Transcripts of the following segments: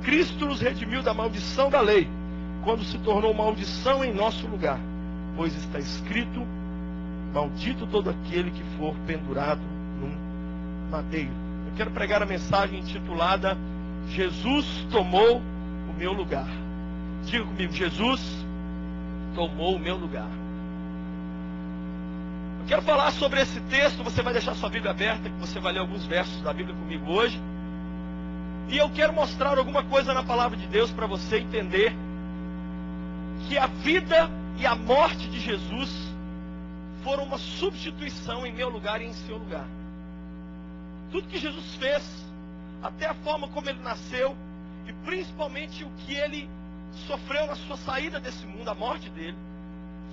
Cristo nos redimiu da maldição da lei, quando se tornou maldição em nosso lugar. Pois está escrito: maldito todo aquele que for pendurado num madeiro. Eu quero pregar a mensagem intitulada: Jesus tomou o meu lugar. Diga comigo: Jesus tomou o meu lugar. Eu quero falar sobre esse texto. Você vai deixar sua Bíblia aberta, que você vai ler alguns versos da Bíblia comigo hoje. E eu quero mostrar alguma coisa na palavra de Deus para você entender que a vida e a morte de Jesus foram uma substituição em meu lugar e em seu lugar. Tudo que Jesus fez, até a forma como ele nasceu, e principalmente o que ele sofreu na sua saída desse mundo, a morte dele,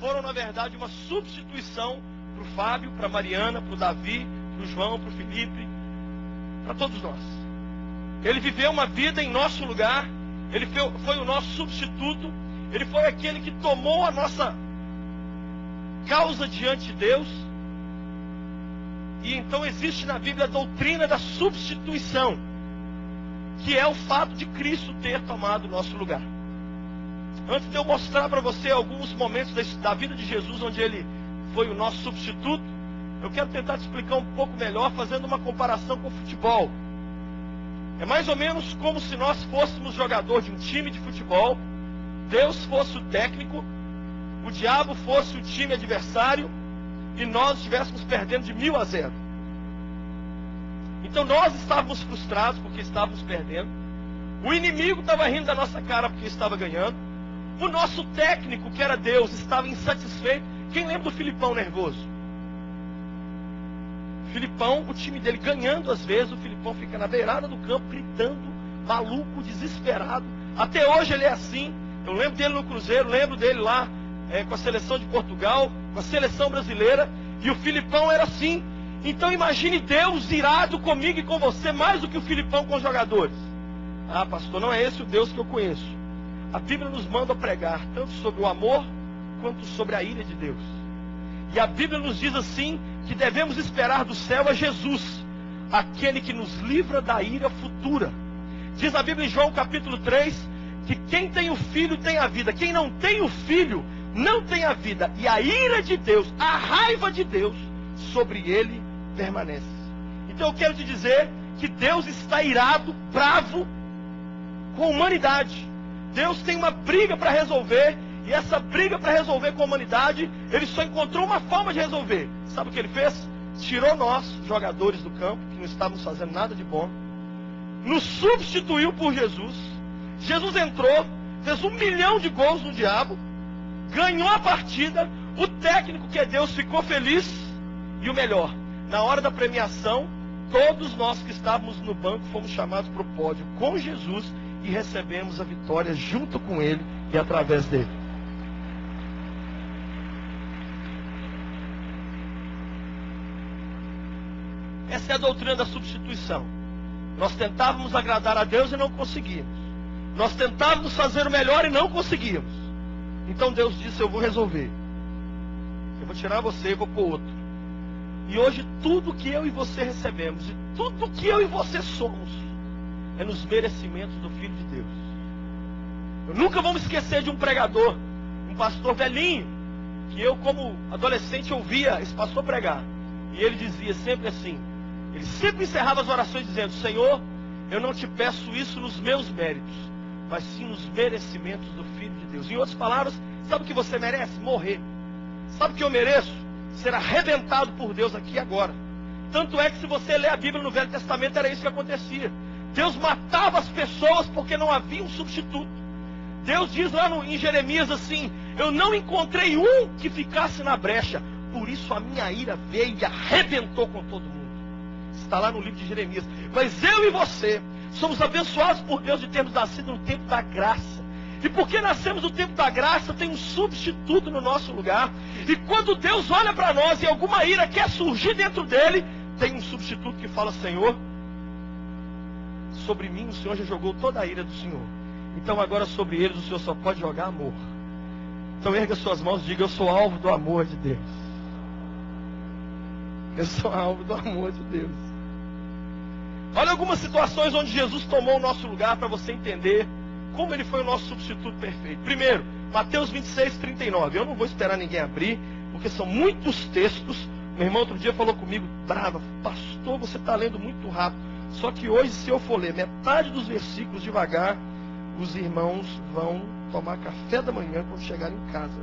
foram na verdade uma substituição para o Fábio, para a Mariana, para o Davi, para o João, para o Felipe, para todos nós. Ele viveu uma vida em nosso lugar, ele foi o nosso substituto, ele foi aquele que tomou a nossa causa diante de Deus. E então existe na Bíblia a doutrina da substituição, que é o fato de Cristo ter tomado o nosso lugar. Antes de eu mostrar para você alguns momentos da vida de Jesus onde ele foi o nosso substituto, eu quero tentar te explicar um pouco melhor fazendo uma comparação com o futebol. É mais ou menos como se nós fôssemos jogador de um time de futebol, Deus fosse o técnico, o diabo fosse o time adversário e nós estivéssemos perdendo de 1000-0. Então nós estávamos frustrados porque estávamos perdendo, o inimigo estava rindo da nossa cara porque estava ganhando, o nosso técnico, que era Deus, estava insatisfeito. Quem lembra do Filipão nervoso? Filipão, o time dele ganhando às vezes, o Filipão fica na beirada do campo gritando, maluco, desesperado. Até hoje ele é assim. Eu lembro dele no Cruzeiro, lembro dele lá com a seleção de Portugal, com a seleção brasileira, e o Filipão era assim. Então imagine Deus irado comigo e com você mais do que o Filipão com os jogadores. Ah, pastor, não é esse o Deus que eu conheço. A Bíblia nos manda pregar tanto sobre o amor quanto sobre a ira de Deus. E a Bíblia nos diz assim, que devemos esperar do céu a Jesus, aquele que nos livra da ira futura. Diz a Bíblia em João capítulo 3, que quem tem o Filho tem a vida, quem não tem o Filho não tem a vida, e a ira de Deus, a raiva de Deus sobre ele permanece. Então eu quero te dizer que Deus está irado, bravo com a humanidade. Deus tem uma briga para resolver, e essa briga para resolver com a humanidade, ele só encontrou uma forma de resolver. Sabe o que ele fez? Tirou nós, jogadores do campo, que não estávamos fazendo nada de bom, nos substituiu por Jesus. Jesus entrou, fez 1 milhão de gols no diabo, ganhou a partida, o técnico, que é Deus, ficou feliz, e o melhor, na hora da premiação, todos nós que estávamos no banco fomos chamados para o pódio com Jesus e recebemos a vitória junto com ele e através dele. Essa é a doutrina da substituição. Nós tentávamos agradar a Deus e não conseguimos. Nós tentávamos fazer o melhor e não conseguimos. Então Deus disse: eu vou resolver. Eu vou tirar você e vou pôr outro. E hoje tudo que eu e você recebemos, e tudo que eu e você somos, é nos merecimentos do Filho de Deus. Eu nunca vou me esquecer de um pregador, um pastor velhinho, que eu como adolescente ouvia esse pastor pregar. E ele dizia sempre assim, ele sempre encerrava as orações dizendo: Senhor, eu não te peço isso nos meus méritos, mas sim nos merecimentos do Filho de Deus. Em outras palavras, sabe o que você merece? Morrer. Sabe o que eu mereço? Ser arrebentado por Deus aqui e agora. Tanto é que se você ler a Bíblia no Velho Testamento, era isso que acontecia. Deus matava as pessoas porque não havia um substituto. Deus diz lá em Jeremias assim: eu não encontrei um que ficasse na brecha, por isso a minha ira veio e arrebentou com todo mundo. Está lá no livro de Jeremias. Mas eu e você somos abençoados por Deus de termos nascido no tempo da graça. E porque nascemos no tempo da graça, tem um substituto no nosso lugar. E quando Deus olha para nós e alguma ira quer surgir dentro dele, tem um substituto que fala: Senhor, sobre mim o Senhor já jogou toda a ira do Senhor. Então agora sobre eles o Senhor só pode jogar amor. Então erga suas mãos e diga: eu sou alvo do amor de Deus. Eu sou alvo do amor de Deus. Olha algumas situações onde Jesus tomou o nosso lugar para você entender como ele foi o nosso substituto perfeito. Primeiro, Mateus 26, 39. Eu não vou esperar ninguém abrir, porque são muitos textos. Meu irmão outro dia falou comigo, brava, pastor, você está lendo muito rápido. Só que hoje, se eu for ler metade dos versículos devagar, os irmãos vão tomar café da manhã quando chegarem em casa.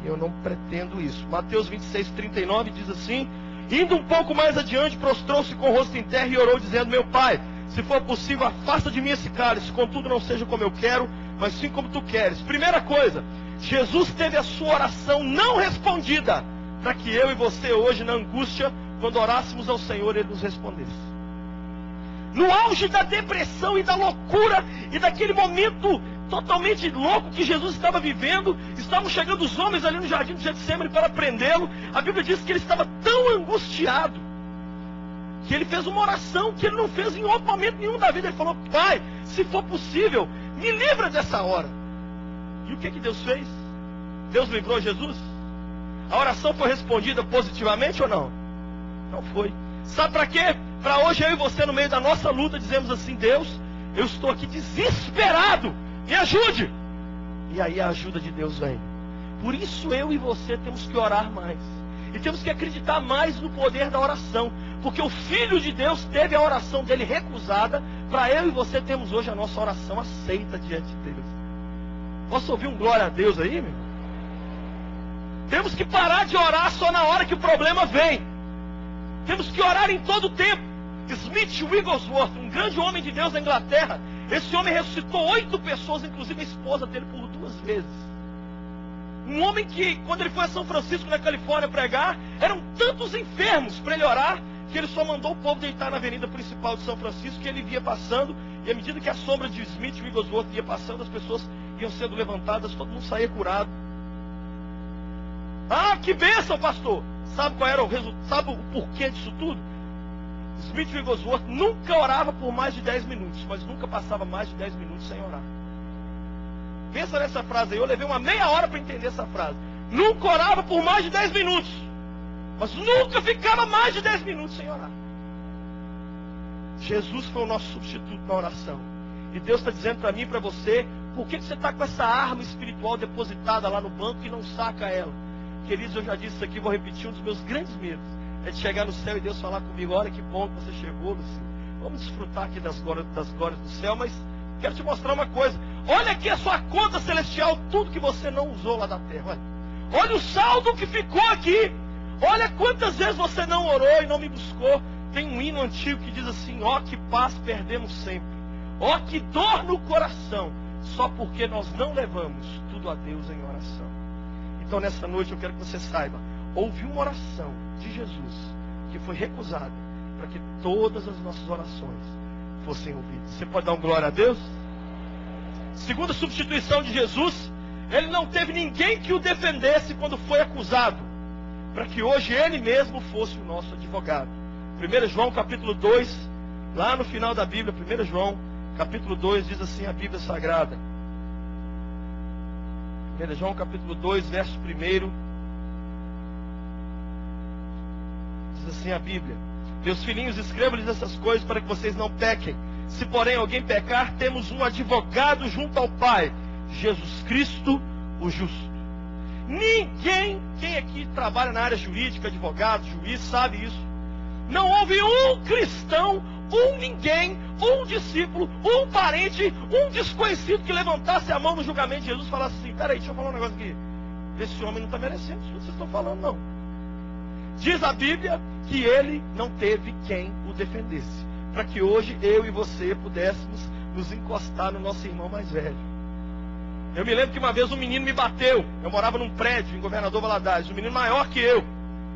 E eu não pretendo isso. Mateus 26, 39 diz assim: indo um pouco mais adiante, prostrou-se com o rosto em terra e orou, dizendo: meu Pai, se for possível, afasta de mim esse cálice, contudo não seja como eu quero, mas sim como tu queres. Primeira coisa, Jesus teve a sua oração não respondida, para que eu e você hoje, na angústia, quando orássemos ao Senhor, Ele nos respondesse. No auge da depressão e da loucura, e daquele momento totalmente louco que Jesus estava vivendo, estavam chegando os homens ali no jardim do Getsemane para prendê-lo. A Bíblia diz que ele estava tão angustiado, que ele fez uma oração que ele não fez em outro momento nenhum da vida. Ele falou: Pai, se for possível, me livra dessa hora. E o que Deus fez? Deus livrou Jesus? A oração foi respondida positivamente ou não? Não foi. Sabe para quê? Para hoje eu e você, no meio da nossa luta, dizemos assim: Deus, eu estou aqui desesperado, me ajude. E aí a ajuda de Deus vem. Por isso eu e você temos que orar mais. E temos que acreditar mais no poder da oração. Porque o Filho de Deus teve a oração dele recusada, para eu e você termos hoje a nossa oração aceita diante de Deus. Posso ouvir um glória a Deus aí, meu? Temos que parar de orar só na hora que o problema vem. Temos que orar em todo o tempo. Smith Wigglesworth, um grande homem de Deus da Inglaterra, esse homem ressuscitou 8 pessoas, inclusive a esposa dele, por 2 vezes. Um homem que, quando ele foi a São Francisco, na Califórnia, pregar, eram tantos enfermos para ele orar, que ele só mandou o povo deitar na avenida principal de São Francisco, que ele via passando, e à medida que a sombra de Smith Wigglesworth ia passando, as pessoas iam sendo levantadas, todo mundo saía curado. Ah, que bênção, pastor! Sabe qual era o resultado? Sabe o porquê disso tudo? Smith Wigglesworth nunca orava por mais de 10 minutos, mas nunca passava mais de 10 minutos sem orar. Pensa nessa frase aí, eu levei uma meia hora para entender essa frase. Nunca orava por mais de 10 minutos, mas nunca ficava mais de 10 minutos sem orar. Jesus foi o nosso substituto na oração. E Deus está dizendo para mim e para você: por que você está com essa arma espiritual depositada lá no banco e não saca ela? Queridos, eu já disse isso aqui, vou repetir, um dos meus grandes medos é de chegar no céu e Deus falar comigo: olha que bom que você chegou, Luciano. Vamos desfrutar aqui das glórias do céu, mas quero te mostrar uma coisa. Olha aqui a sua conta celestial, tudo que você não usou lá da terra. Olha o saldo que ficou aqui. Olha quantas vezes você não orou e não me buscou. Tem um hino antigo que diz assim: ó que paz perdemos sempre, ó que dor no coração, só porque nós não levamos tudo a Deus em oração. Então nessa noite eu quero que você saiba, houve uma oração de Jesus que foi recusada para que todas as nossas orações fossem ouvidas. Você pode dar um glória a Deus? Segunda substituição de Jesus, ele não teve ninguém que o defendesse quando foi acusado, para que hoje ele mesmo fosse o nosso advogado. 1 João capítulo 2, lá no final da Bíblia, 1 João capítulo 2 diz assim a Bíblia Sagrada. 1 João capítulo 2, verso 1, diz assim a Bíblia: meus filhinhos, escrevo-lhes essas coisas para que vocês não pequem. Se porém alguém pecar, temos um advogado junto ao Pai, Jesus Cristo, o justo. Ninguém, quem aqui trabalha na área jurídica, advogado, juiz, sabe isso. Não houve um cristão, um ninguém, um discípulo, um parente, um desconhecido que levantasse a mão no julgamento de Jesus e falasse assim: peraí, deixa eu falar um negócio aqui. Esse homem não está merecendo isso que vocês estão falando, não. Diz a Bíblia que ele não teve quem o defendesse, para que hoje eu e você pudéssemos nos encostar no nosso irmão mais velho. Eu me lembro que uma vez um menino me bateu. Eu morava num prédio em Governador Valadares, um menino maior que eu.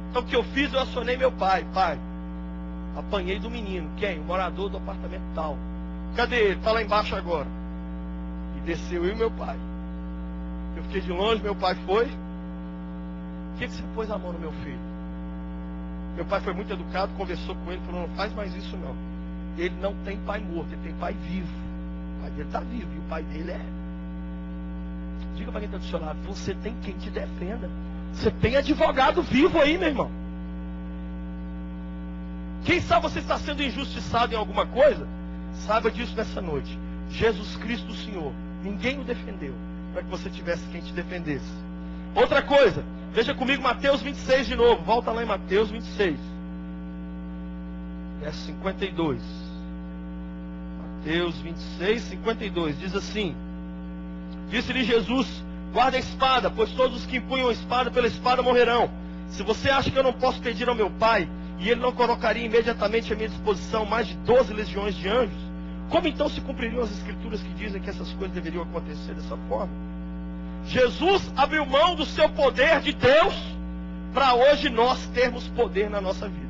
Então o que eu fiz? Eu acionei meu pai. Pai, apanhei do menino. Quem? O morador do apartamento tal. Cadê ele? Está lá embaixo agora. E desceu eu e meu pai. Eu fiquei de longe, meu pai foi. Por que você pôs a mão no meu filho? Meu pai foi muito educado, conversou com ele, falou: não faz mais isso não. Ele não tem pai morto, ele tem pai vivo. O pai dele está vivo e o pai dele é. Diga para quem está do seu lado: você tem quem te defenda. Você tem advogado vivo aí, meu irmão. Quem sabe você está sendo injustiçado em alguma coisa? Saiba disso nessa noite. Jesus Cristo, o Senhor, ninguém o defendeu para que você tivesse quem te defendesse. Outra coisa, veja comigo Mateus 26 de novo. Volta lá em Mateus 26. Verso 52. Mateus 26, 52. Diz assim: Disse-lhe Jesus: guarda a espada, pois todos os que empunham a espada pela espada morrerão. Se você acha que eu não posso pedir ao meu Pai, e Ele não colocaria imediatamente à minha disposição mais de 12 legiões de anjos, como então se cumpririam as escrituras que dizem que essas coisas deveriam acontecer dessa forma? Jesus abriu mão do seu poder de Deus para hoje nós termos poder na nossa vida.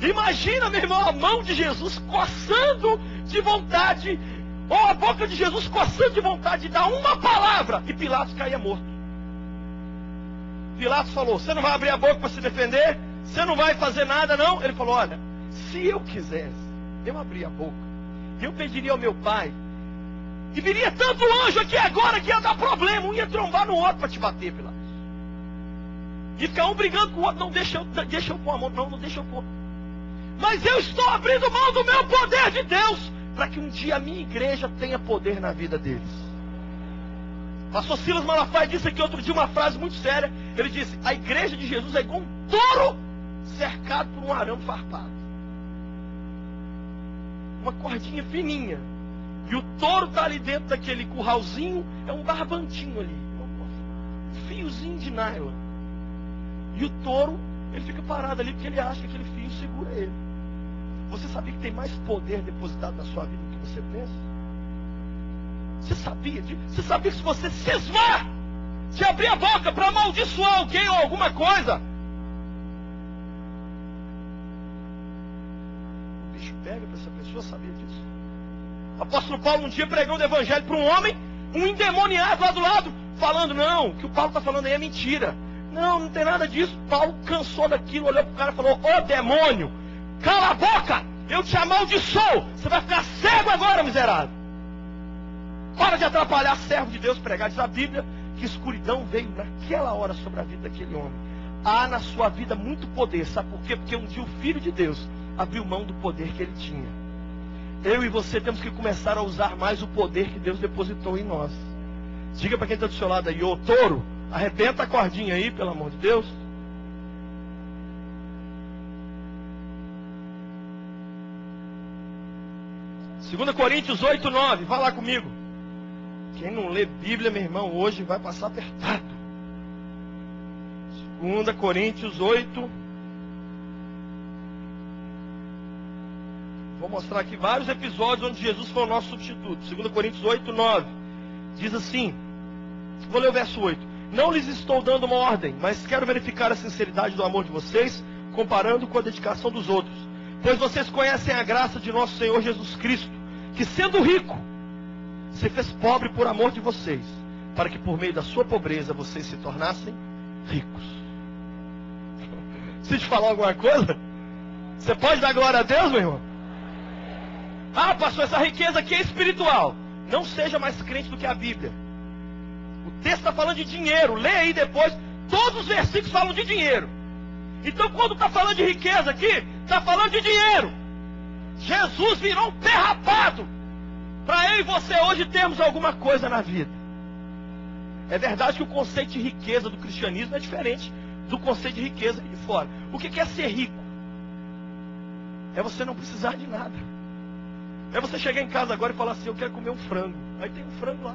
Imagina, meu irmão, a mão de Jesus coçando de vontade, ou a boca de Jesus coçando de vontade de dar uma palavra, e Pilatos caía morto. Pilatos falou: você não vai abrir a boca para se defender? Você não vai fazer nada, não? Ele falou: olha, se eu quisesse, eu abria a boca, eu pediria ao meu Pai, e viria tanto anjo aqui agora que ia dar problema, um ia trombar no outro para te bater, Pilatos. E ficar um brigando com o outro: não, deixa eu pôr a mão, não deixa eu pôr. Mas eu estou abrindo mão do meu poder de Deus, para que um dia a minha igreja tenha poder na vida deles. Pastor Silas Malafaia disse aqui outro dia uma frase muito séria. Ele disse: a igreja de Jesus é igual um touro cercado por um arame farpado. Uma cordinha fininha. E o touro está ali dentro daquele curralzinho, é um barbantinho ali, um fiozinho de nylon. E o touro, ele fica parado ali porque ele acha que aquele fio segura ele. Você sabia que tem mais poder depositado na sua vida do que você pensa? Você sabia disso? Você sabia que se você cismar, se abrir a boca para amaldiçoar alguém ou alguma coisa, o bicho pega para essa pessoa? Sabia disso? O apóstolo Paulo um dia pregou o evangelho para um homem, um endemoniado lá do lado, falando: não, o que o Paulo está falando aí é mentira. Não tem nada disso. Paulo cansou daquilo, olhou para o cara e falou: ô demônio, cala a boca, eu te amaldiçoo, você vai ficar cego agora, miserável. Para de atrapalhar servo de Deus pregar. Diz a Bíblia que escuridão veio naquela hora sobre a vida daquele homem. Há na sua vida muito poder, sabe por quê? Porque um dia o Filho de Deus abriu mão do poder que ele tinha. Eu e você temos que começar a usar mais o poder que Deus depositou em nós. Diga para quem está do seu lado aí: ô touro, arrebenta a cordinha aí, pelo amor de Deus. Segunda Coríntios 8, 9, vai lá comigo. Quem não lê Bíblia, meu irmão, hoje vai passar apertado. 2 Coríntios 8. Vou mostrar aqui vários episódios onde Jesus foi o nosso substituto. 2 Coríntios 8, 9. Diz assim, vou ler o verso 8. Não lhes estou dando uma ordem, mas quero verificar a sinceridade do amor de vocês, comparando com a dedicação dos outros. Pois vocês conhecem a graça de nosso Senhor Jesus Cristo, que sendo rico, se fez pobre por amor de vocês, para que por meio da sua pobreza vocês se tornassem ricos. Se te falar alguma coisa, você pode dar glória a Deus, meu irmão? Ah, pastor, essa riqueza aqui é espiritual. Não seja mais crente do que a Bíblia. O texto está falando de dinheiro. Lê aí depois. Todos os versículos falam de dinheiro. Então quando está falando de riqueza aqui, está falando de dinheiro. Jesus virou um pé rapado para eu e você hoje termos alguma coisa na vida. É verdade que o conceito de riqueza do cristianismo é diferente do conceito de riqueza aqui de fora. O que é ser rico? É você não precisar de nada. É você chegar em casa agora e falar assim: eu quero comer um frango. Aí tem um frango lá.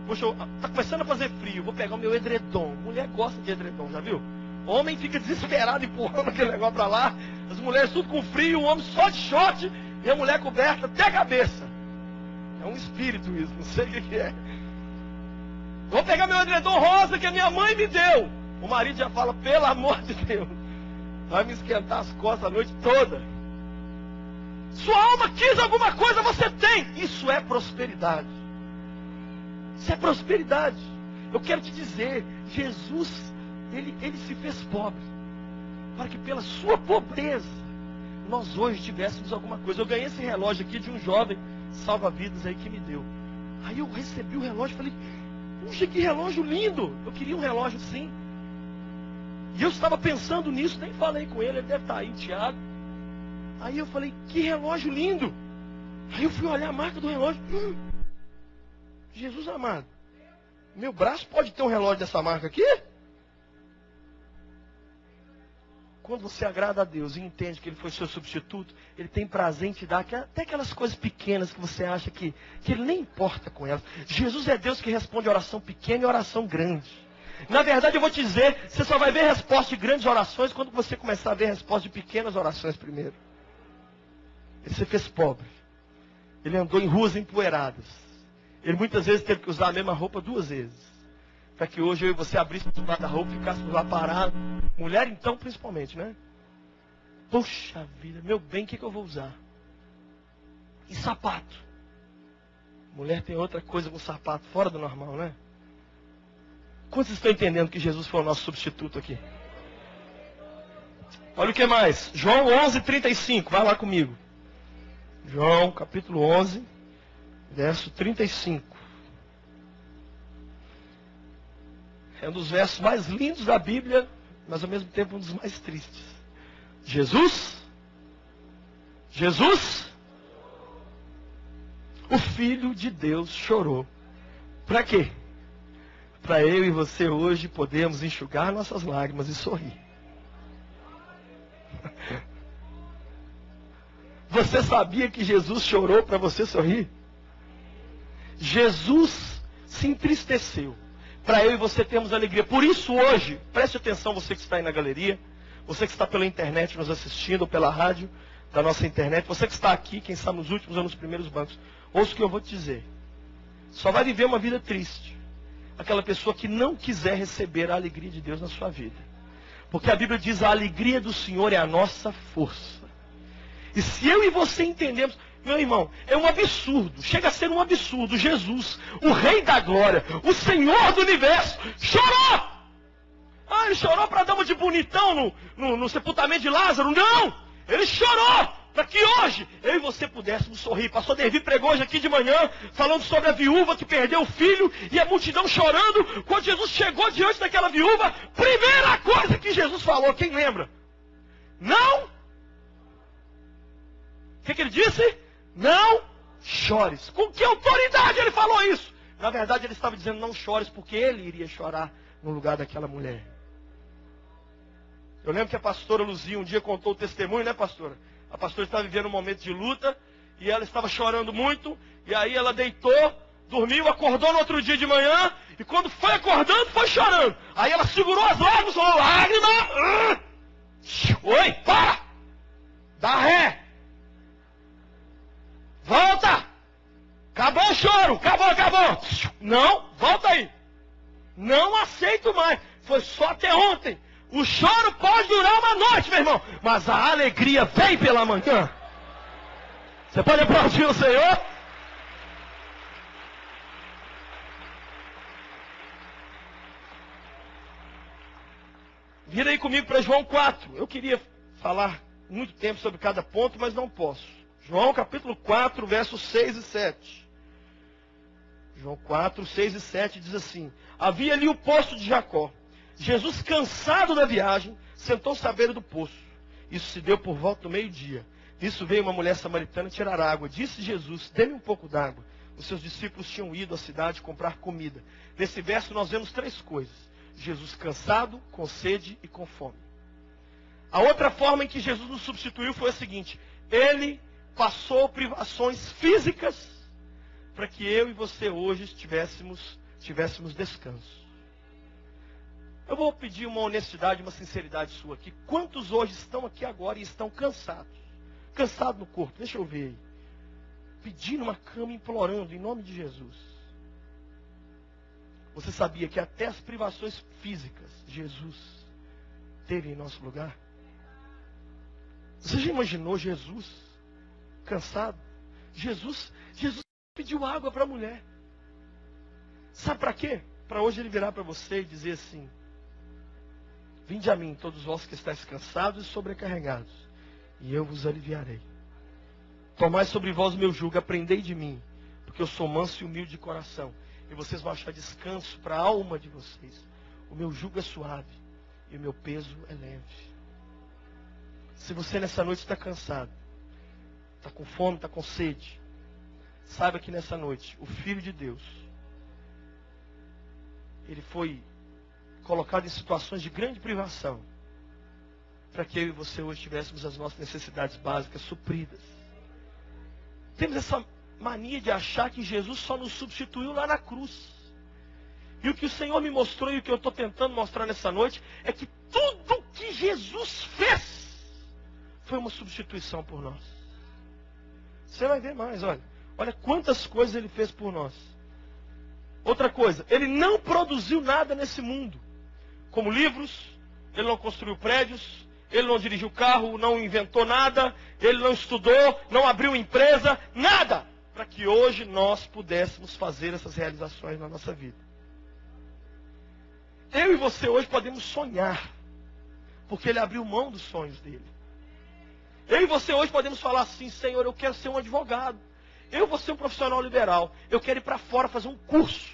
Poxa, está começando a fazer frio, vou pegar o meu edredom. Mulher gosta de edredom, já viu? Homem fica desesperado empurrando aquele negócio para lá. As mulheres tudo com frio, o homem só de short e a mulher coberta até a cabeça. É um espírito isso, não sei o que é. Vou pegar meu edredom rosa que a minha mãe me deu. O marido já fala: pelo amor de Deus, vai me esquentar as costas a noite toda. Sua alma quis alguma coisa, você tem. Isso é prosperidade. Isso é prosperidade. Eu quero te dizer, Jesus, ele se fez pobre, para que pela sua pobreza, nós hoje tivéssemos alguma coisa. Eu ganhei esse relógio aqui de um jovem salva-vidas aí que me deu. Aí eu recebi o relógio e falei: puxa, que relógio lindo. Eu queria um relógio assim. E eu estava pensando nisso, nem falei com ele deve estar aí, Tiago. Aí eu falei, que relógio lindo. Aí eu fui olhar a marca do relógio. Jesus amado, meu braço pode ter um relógio dessa marca aqui? Quando você agrada a Deus e entende que Ele foi seu substituto, Ele tem prazer em te dar até aquelas coisas pequenas que você acha que Ele nem importa com elas. Jesus é Deus que responde oração pequena e oração grande. Na verdade, eu vou te dizer, você só vai ver resposta de grandes orações quando você começar a ver resposta de pequenas orações primeiro. Ele se fez pobre. Ele andou em ruas empoeiradas. Ele muitas vezes teve que usar a mesma roupa 2 vezes. Para que hoje eu e você abríssemos o guarda-roupa e ficássemos lá parados. Mulher então, principalmente, né? Poxa vida, meu bem, o que eu vou usar? E sapato? Mulher tem outra coisa com sapato, fora do normal, né? Quantos estão entendendo que Jesus foi o nosso substituto aqui? Olha o que mais. João 11:35, vai lá comigo. João, capítulo 11, verso 35. É um dos versos mais lindos da Bíblia, mas ao mesmo tempo um dos mais tristes. Jesus, o Filho de Deus chorou. Para quê? Para eu e você hoje podermos enxugar nossas lágrimas e sorrir. Você sabia que Jesus chorou para você sorrir? Jesus se entristeceu para eu e você termos alegria. Por isso hoje, preste atenção você que está aí na galeria, você que está pela internet nos assistindo, ou pela rádio da nossa internet, você que está aqui, quem está nos últimos ou nos primeiros bancos, ouça o que eu vou te dizer. Só vai viver uma vida triste aquela pessoa que não quiser receber a alegria de Deus na sua vida. Porque a Bíblia diz, a alegria do Senhor é a nossa força. E se eu e você entendemos, meu irmão, é um absurdo, chega a ser um absurdo. Jesus, o Rei da Glória, o Senhor do Universo, chorou! Ah, ele chorou para dar uma de bonitão no sepultamento de Lázaro? Não! Ele chorou para que hoje eu e você pudéssemos sorrir. Pastor Dervi pregou hoje aqui de manhã, falando sobre a viúva que perdeu o filho e a multidão chorando. Quando Jesus chegou diante daquela viúva, primeira coisa que Jesus falou, quem lembra? Não! O que ele disse? Não chores. Com que autoridade ele falou isso? Na verdade ele estava dizendo não chores porque ele iria chorar no lugar daquela mulher. Eu lembro que a pastora Luzia um dia contou o testemunho, né, pastora? A pastora estava vivendo um momento de luta e ela estava chorando muito. E aí ela deitou, dormiu, acordou no outro dia de manhã. E quando foi acordando, foi chorando. Aí ela segurou as lágrimas, falou, lágrima. Oi, para! Dá ré. Volta! Acabou o choro, acabou. Não, volta aí. Não aceito mais. Foi só até ontem. O choro pode durar uma noite, meu irmão. Mas a alegria vem pela manhã. Você pode aplaudir o Senhor? Vira aí comigo para João 4. Eu queria falar muito tempo sobre cada ponto, mas não posso. João capítulo 4, versos 6 e 7. João 4, 6 e 7 diz assim. Havia ali o poço de Jacó. Jesus, cansado da viagem, sentou-se à beira do poço. Isso se deu por volta do meio-dia. Nisso veio uma mulher samaritana tirar água. Disse Jesus, dê-me um pouco d'água. Os seus discípulos tinham ido à cidade comprar comida. Nesse verso nós vemos 3 coisas. Jesus cansado, com sede e com fome. A outra forma em que Jesus nos substituiu foi a seguinte. Ele passou privações físicas para que eu e você hoje tivéssemos descanso. Eu vou pedir uma honestidade, uma sinceridade sua aqui. Quantos hoje estão aqui agora e estão cansados? Cansados no corpo, deixa eu ver aí. Pedindo uma cama, implorando em nome de Jesus. Você sabia que até as privações físicas Jesus teve em nosso lugar? Você já imaginou Jesus cansado? Jesus pediu água para a mulher. Sabe para quê? Para hoje ele virar para você e dizer assim: vinde a mim, todos vós que estáis cansados e sobrecarregados, e eu vos aliviarei. Tomai sobre vós o meu jugo, aprendei de mim, porque eu sou manso e humilde de coração, e vocês vão achar descanso para a alma de vocês. O meu jugo é suave, e o meu peso é leve. Se você nessa noite está cansado, está com fome, está com sede, saiba que nessa noite o Filho de Deus, ele foi colocado em situações de grande privação, para que eu e você hoje tivéssemos as nossas necessidades básicas supridas. Temos essa mania de achar que Jesus só nos substituiu lá na cruz. E o que o Senhor me mostrou e o que eu estou tentando mostrar nessa noite é que tudo que Jesus fez foi uma substituição por nós. Você vai ver mais, olha quantas coisas ele fez por nós. Outra coisa, ele não produziu nada nesse mundo, como livros, ele não construiu prédios, ele não dirigiu carro, não inventou nada, ele não estudou, não abriu empresa, nada, para que hoje nós pudéssemos fazer essas realizações na nossa vida. Eu e você hoje podemos sonhar, porque ele abriu mão dos sonhos dele. Eu e você hoje podemos falar assim: Senhor, eu quero ser um advogado, eu vou ser um profissional liberal, eu quero ir para fora fazer um curso,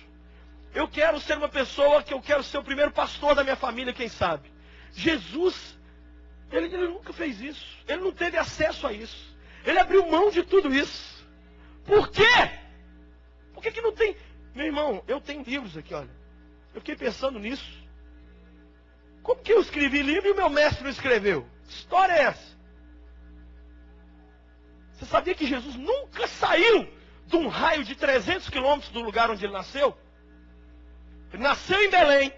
eu quero ser uma pessoa que eu quero ser o primeiro pastor da minha família, quem sabe. Jesus, ele nunca fez isso. Ele não teve acesso a isso. Ele abriu mão de tudo isso. Por quê? Por que não tem? Meu irmão, eu tenho livros aqui, olha. Eu fiquei pensando nisso. Como que eu escrevi livro e o meu mestre não escreveu? Que história é essa? Você sabia que Jesus nunca saiu de um raio de 300 quilômetros do lugar onde ele nasceu? Ele nasceu em Belém.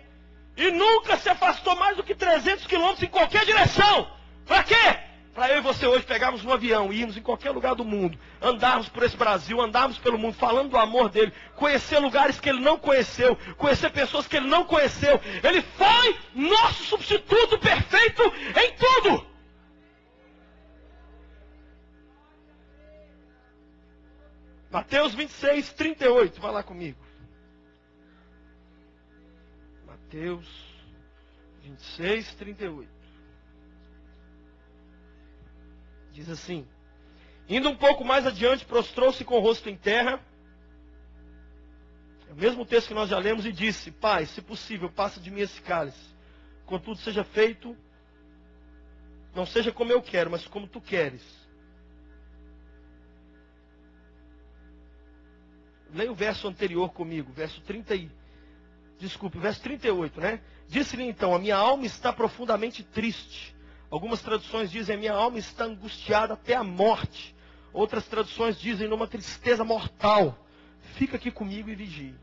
E nunca se afastou mais do que 300 quilômetros em qualquer direção. Para quê? Para eu e você hoje pegarmos um avião, irmos em qualquer lugar do mundo, andarmos por esse Brasil, andarmos pelo mundo, falando do amor dele, conhecer lugares que ele não conheceu, conhecer pessoas que ele não conheceu. Ele foi nosso substituto perfeito em tudo. Mateus 26, 38, vai lá comigo. Mateus 26, 38. Diz assim: indo um pouco mais adiante, prostrou-se com o rosto em terra. É o mesmo texto que nós já lemos, e disse: Pai, se possível, passa de mim esse cálice. Contudo seja feito, não seja como eu quero, mas como tu queres. Leia o verso anterior comigo, verso 38, né? Disse-lhe então: a minha alma está profundamente triste. Algumas traduções dizem: a minha alma está angustiada até a morte. Outras traduções dizem: numa tristeza mortal. Fica aqui comigo e vigie.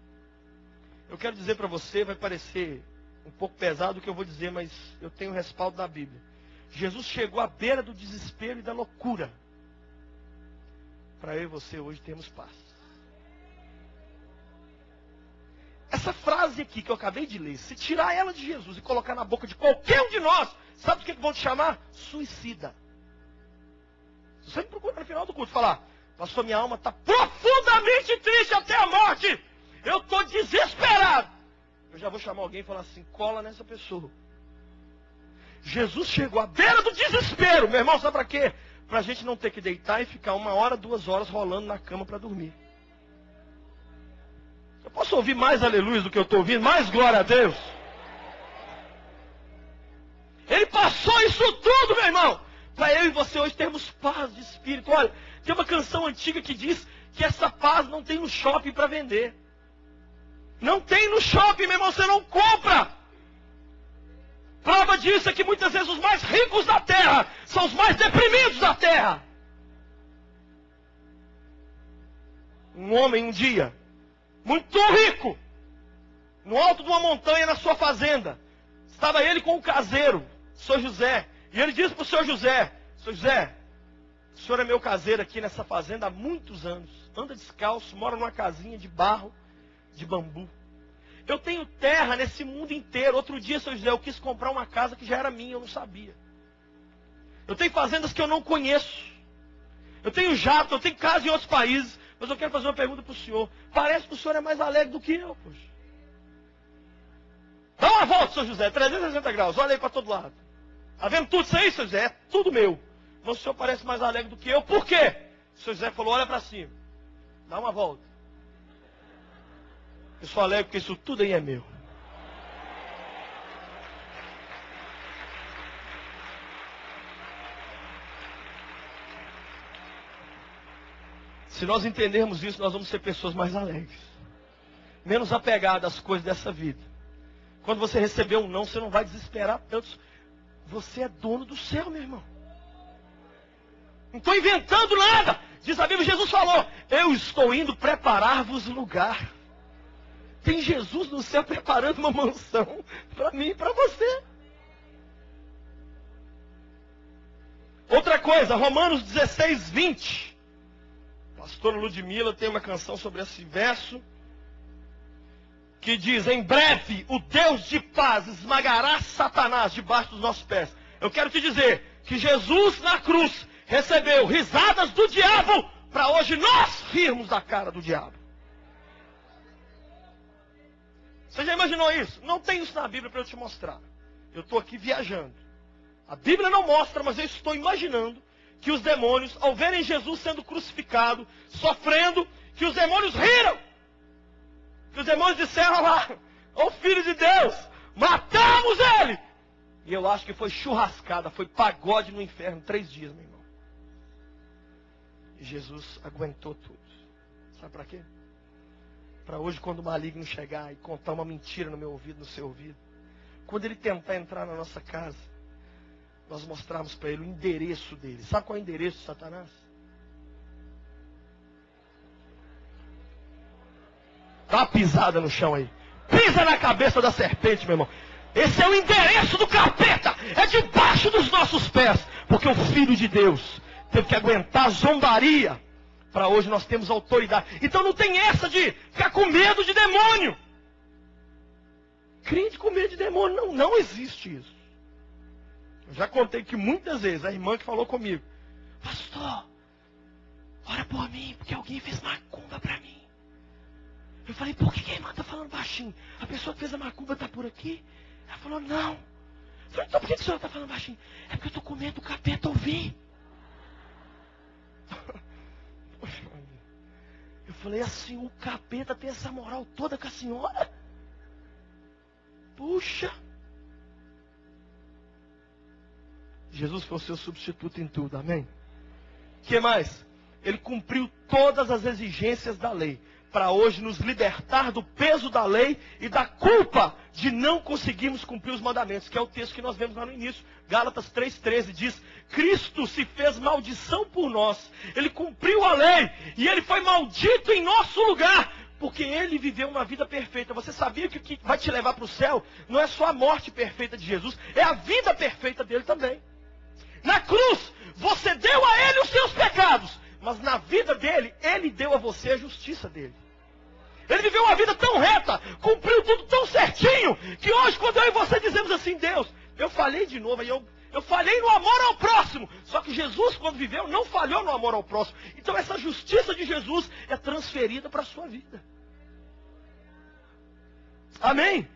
Eu quero dizer para você, vai parecer um pouco pesado o que eu vou dizer, mas eu tenho respaldo da Bíblia. Jesus chegou à beira do desespero e da loucura, para eu e você hoje termos paz. Essa frase aqui que eu acabei de ler, se tirar ela de Jesus e colocar na boca de qualquer um de nós, sabe o que vão te chamar? Suicida. Se você me procura no final do culto falar: pastor, minha alma está profundamente triste até a morte, eu estou desesperado, eu já vou chamar alguém e falar assim: cola nessa pessoa. Jesus chegou à beira do desespero, meu irmão, sabe para quê? Para a gente não ter que deitar e ficar 1 hora, 2 horas rolando na cama para dormir. Eu posso ouvir mais aleluias do que eu estou ouvindo? Mais glória a Deus. Ele passou isso tudo, meu irmão, para eu e você hoje termos paz de espírito. Olha, tem uma canção antiga que diz que essa paz não tem no shopping para vender. Não tem no shopping, meu irmão, você não compra. Prova disso é que muitas vezes os mais ricos da terra são os mais deprimidos da terra. Um homem um dia, muito rico, no alto de uma montanha na sua fazenda, estava ele com o caseiro, Sr. José, e ele disse para o Sr. José: Sr. José, o senhor é meu caseiro aqui nessa fazenda há muitos anos, anda descalço, mora numa casinha de barro, de bambu. Eu tenho terra nesse mundo inteiro. Outro dia, Sr. José, eu quis comprar uma casa que já era minha, eu não sabia. Eu tenho fazendas que eu não conheço. Eu tenho jato, eu tenho casa em outros países. Mas eu quero fazer uma pergunta para o senhor. Parece que o senhor é mais alegre do que eu, poxa. Dá uma volta, Sr. José, 360 graus, olha aí para todo lado. Está vendo tudo isso aí, Sr. José? É tudo meu. Mas o senhor parece mais alegre do que eu. Por quê? O Sr. José falou: olha para cima. Dá uma volta. Eu sou alegre porque isso tudo aí é meu. Se nós entendermos isso, nós vamos ser pessoas mais alegres. Menos apegadas às coisas dessa vida. Quando você receber um não, você não vai desesperar tanto. Você é dono do céu, meu irmão. Não estou inventando nada. Diz a Bíblia, Jesus falou, eu estou indo preparar-vos lugar. Tem Jesus no céu preparando uma mansão para mim e para você. Outra coisa, Romanos 16, 20. Pastora Ludmila tem uma canção sobre esse verso. Que diz, em breve o Deus de paz esmagará Satanás debaixo dos nossos pés. Eu quero te dizer que Jesus na cruz recebeu risadas do diabo para hoje nós rirmos da cara do diabo. Você já imaginou isso? Não tem isso na Bíblia para eu te mostrar. Eu estou aqui viajando. A Bíblia não mostra, mas eu estou imaginando que os demônios, ao verem Jesus sendo crucificado, sofrendo, que os demônios riram. Que os demônios disseram lá, ó Filho de Deus, matamos ele. E eu acho que foi churrascada, foi pagode no inferno 3 dias, meu irmão. E Jesus aguentou tudo. Sabe para quê? Para hoje, quando o maligno chegar e contar uma mentira no meu ouvido, no seu ouvido, quando ele tentar entrar na nossa casa, nós mostrarmos para ele o endereço dele. Sabe qual é o endereço de Satanás? Dá uma pisada no chão aí. Pisa na cabeça da serpente, meu irmão. Esse é o endereço do capeta. É debaixo dos nossos pés. Porque o Filho de Deus teve que aguentar a zombaria. Para hoje nós temos autoridade. Então não tem essa de ficar com medo de demônio. Crente com medo de demônio. Não, não existe isso. Eu já contei que muitas vezes a irmã que falou comigo, pastor, ora por mim, porque alguém fez macumba para mim. Eu falei, por que a irmã está falando baixinho? A pessoa que fez a macumba está por aqui? Ela falou, não. Eu falei, então por que a senhora está falando baixinho? É porque eu estou com medo do capeta ouvir. Eu falei assim, o capeta tem essa moral toda com a senhora? Puxa. Jesus foi o seu substituto em tudo, amém? O que mais? Ele cumpriu todas as exigências da lei. Para hoje nos libertar do peso da lei e da culpa de não conseguirmos cumprir os mandamentos. Que é o texto que nós vemos lá no início. Gálatas 3,13 diz, Cristo se fez maldição por nós. Ele cumpriu a lei e ele foi maldito em nosso lugar. Porque ele viveu uma vida perfeita. Você sabia que o que vai te levar para o céu não é só a morte perfeita de Jesus, é a vida perfeita dele também. Na cruz, você deu a ele os seus pecados. Mas na vida dele, ele deu a você a justiça dele. Ele viveu uma vida tão reta, cumpriu tudo tão certinho, que hoje quando eu e você dizemos assim, Deus, eu falhei de novo, eu falhei no amor ao próximo. Só que Jesus, quando viveu, não falhou no amor ao próximo. Então essa justiça de Jesus é transferida para a sua vida. Amém?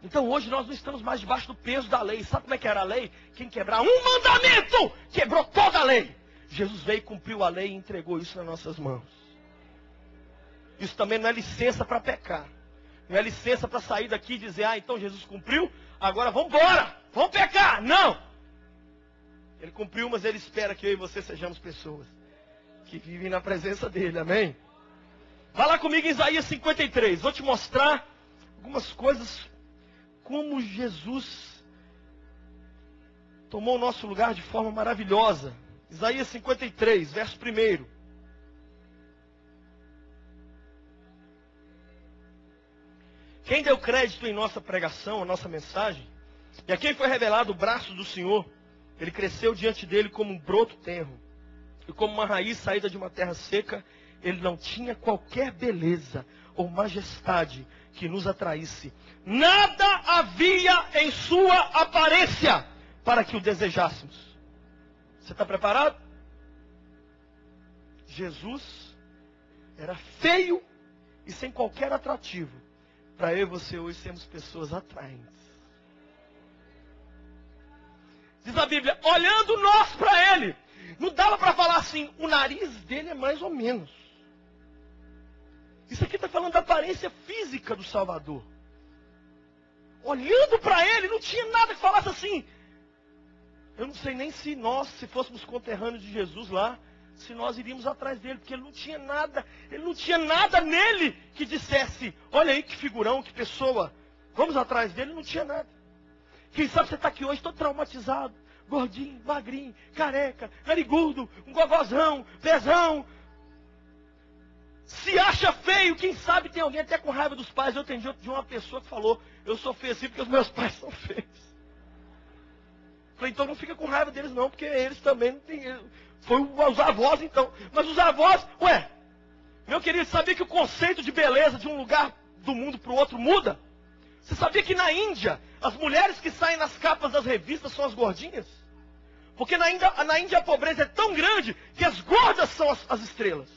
Então hoje nós não estamos mais debaixo do peso da lei. Sabe como é que era a lei? Quem quebrar um mandamento, quebrou toda a lei. Jesus veio, cumpriu a lei e entregou isso nas nossas mãos. Isso também não é licença para pecar. Não é licença para sair daqui e dizer, então Jesus cumpriu, agora vamos embora, vamos pecar. Não! Ele cumpriu, mas ele espera que eu e você sejamos pessoas que vivem na presença dele, amém? Vai lá comigo em Isaías 53, vou te mostrar algumas coisas, como Jesus tomou o nosso lugar de forma maravilhosa. Isaías 53, verso 1. Quem deu crédito em nossa pregação, a nossa mensagem, e a quem foi revelado o braço do Senhor, ele cresceu diante dele como um broto tenro, e como uma raiz saída de uma terra seca. Ele não tinha qualquer beleza ou majestade que nos atraísse. Nada havia em sua aparência para que o desejássemos. Você está preparado? Jesus era feio e sem qualquer atrativo. Para eu e você hoje sermos pessoas atraentes. Diz a Bíblia, olhando nós para ele, não dava para falar assim, o nariz dele é mais ou menos. Isso aqui está falando da aparência física do Salvador. Olhando para ele, não tinha nada que falasse assim. Eu não sei nem se nós, se fôssemos conterrâneos de Jesus lá, se nós iríamos atrás dele, porque ele não tinha nada nele que dissesse, olha aí que figurão, que pessoa, vamos atrás dele, não tinha nada. Quem sabe você está aqui hoje todo traumatizado, gordinho, magrinho, careca, narigudo, um gogozão, pezão, se acha feio, quem sabe tem alguém até com raiva dos pais. Eu entendi de uma pessoa que falou, eu sou feio assim porque os meus pais são feios. Falei, então não fica com raiva deles não, porque eles também não têm... Foi os avós então. Mas os avós, meu querido, sabia que o conceito de beleza de um lugar do mundo para o outro muda? Você sabia que na Índia, as mulheres que saem nas capas das revistas são as gordinhas? Porque na Índia a pobreza é tão grande que as gordas são as estrelas.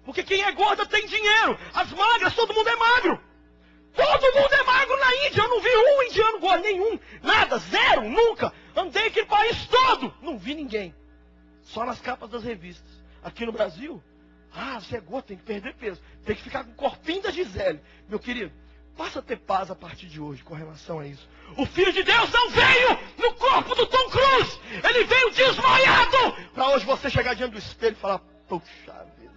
Porque quem é gorda tem dinheiro. As magras, todo mundo é magro. Todo mundo é magro na Índia. Eu não vi um indiano gordo, nenhum. Nada, zero, nunca. Andei aquele país todo. Não vi ninguém. Só nas capas das revistas. Aqui no Brasil, você é gordo, tem que perder peso. Tem que ficar com o corpinho da Gisele. Meu querido, passa a ter paz a partir de hoje com relação a isso. O Filho de Deus não veio no corpo do Tom Cruise. Ele veio desmaiado. Para hoje você chegar diante do espelho e falar, puxa vida.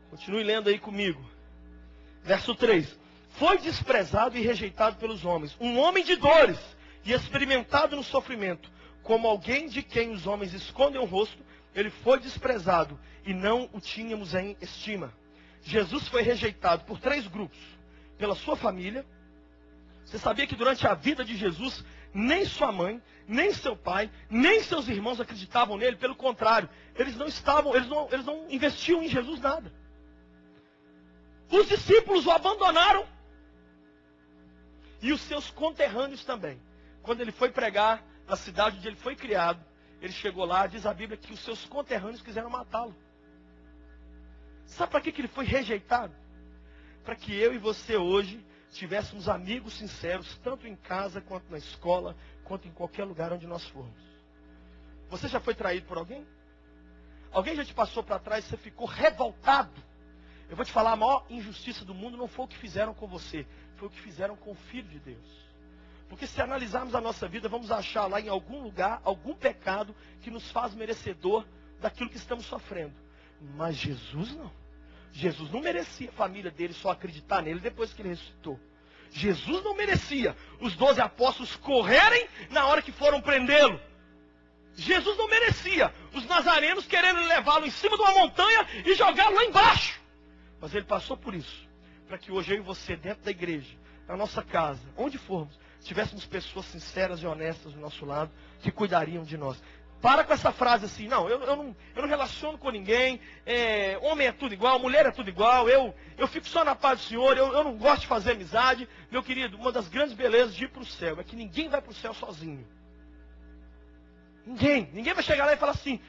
Continue lendo aí comigo. Verso 3. Foi desprezado e rejeitado pelos homens. Um homem de dores e experimentado no sofrimento. Como alguém de quem os homens escondem o rosto, ele foi desprezado e não o tínhamos em estima. Jesus foi rejeitado por 3 grupos. Pela sua família. Você sabia que durante a vida de Jesus, nem sua mãe, nem seu pai, nem seus irmãos acreditavam nele. Pelo contrário, eles não investiam em Jesus nada. Os discípulos o abandonaram. E os seus conterrâneos também. Quando ele foi pregar na cidade onde ele foi criado, ele chegou lá, diz a Bíblia que os seus conterrâneos quiseram matá-lo. Sabe para que ele foi rejeitado? Para que eu e você hoje tivéssemos amigos sinceros, tanto em casa, quanto na escola, quanto em qualquer lugar onde nós formos. Você já foi traído por alguém? Alguém já te passou para trás e você ficou revoltado? Eu vou te falar, a maior injustiça do mundo não foi o que fizeram com você, foi o que fizeram com o Filho de Deus. Porque se analisarmos a nossa vida, vamos achar lá em algum lugar, algum pecado que nos faz merecedor daquilo que estamos sofrendo. Mas Jesus não. Jesus não merecia a família dele só acreditar nele depois que ele ressuscitou. Jesus não merecia os 12 apóstolos correrem na hora que foram prendê-lo. Jesus não merecia os nazarenos querendo levá-lo em cima de uma montanha e jogá-lo lá embaixo. Mas ele passou por isso, para que hoje eu e você, dentro da igreja, na nossa casa, onde formos, tivéssemos pessoas sinceras e honestas do nosso lado, que cuidariam de nós. Para com essa frase assim, não, eu não relaciono com ninguém, homem é tudo igual, mulher é tudo igual, eu fico só na paz do Senhor, eu não gosto de fazer amizade. Meu querido, uma das grandes belezas de ir para o céu é que ninguém vai para o céu sozinho. Ninguém vai chegar lá e falar assim,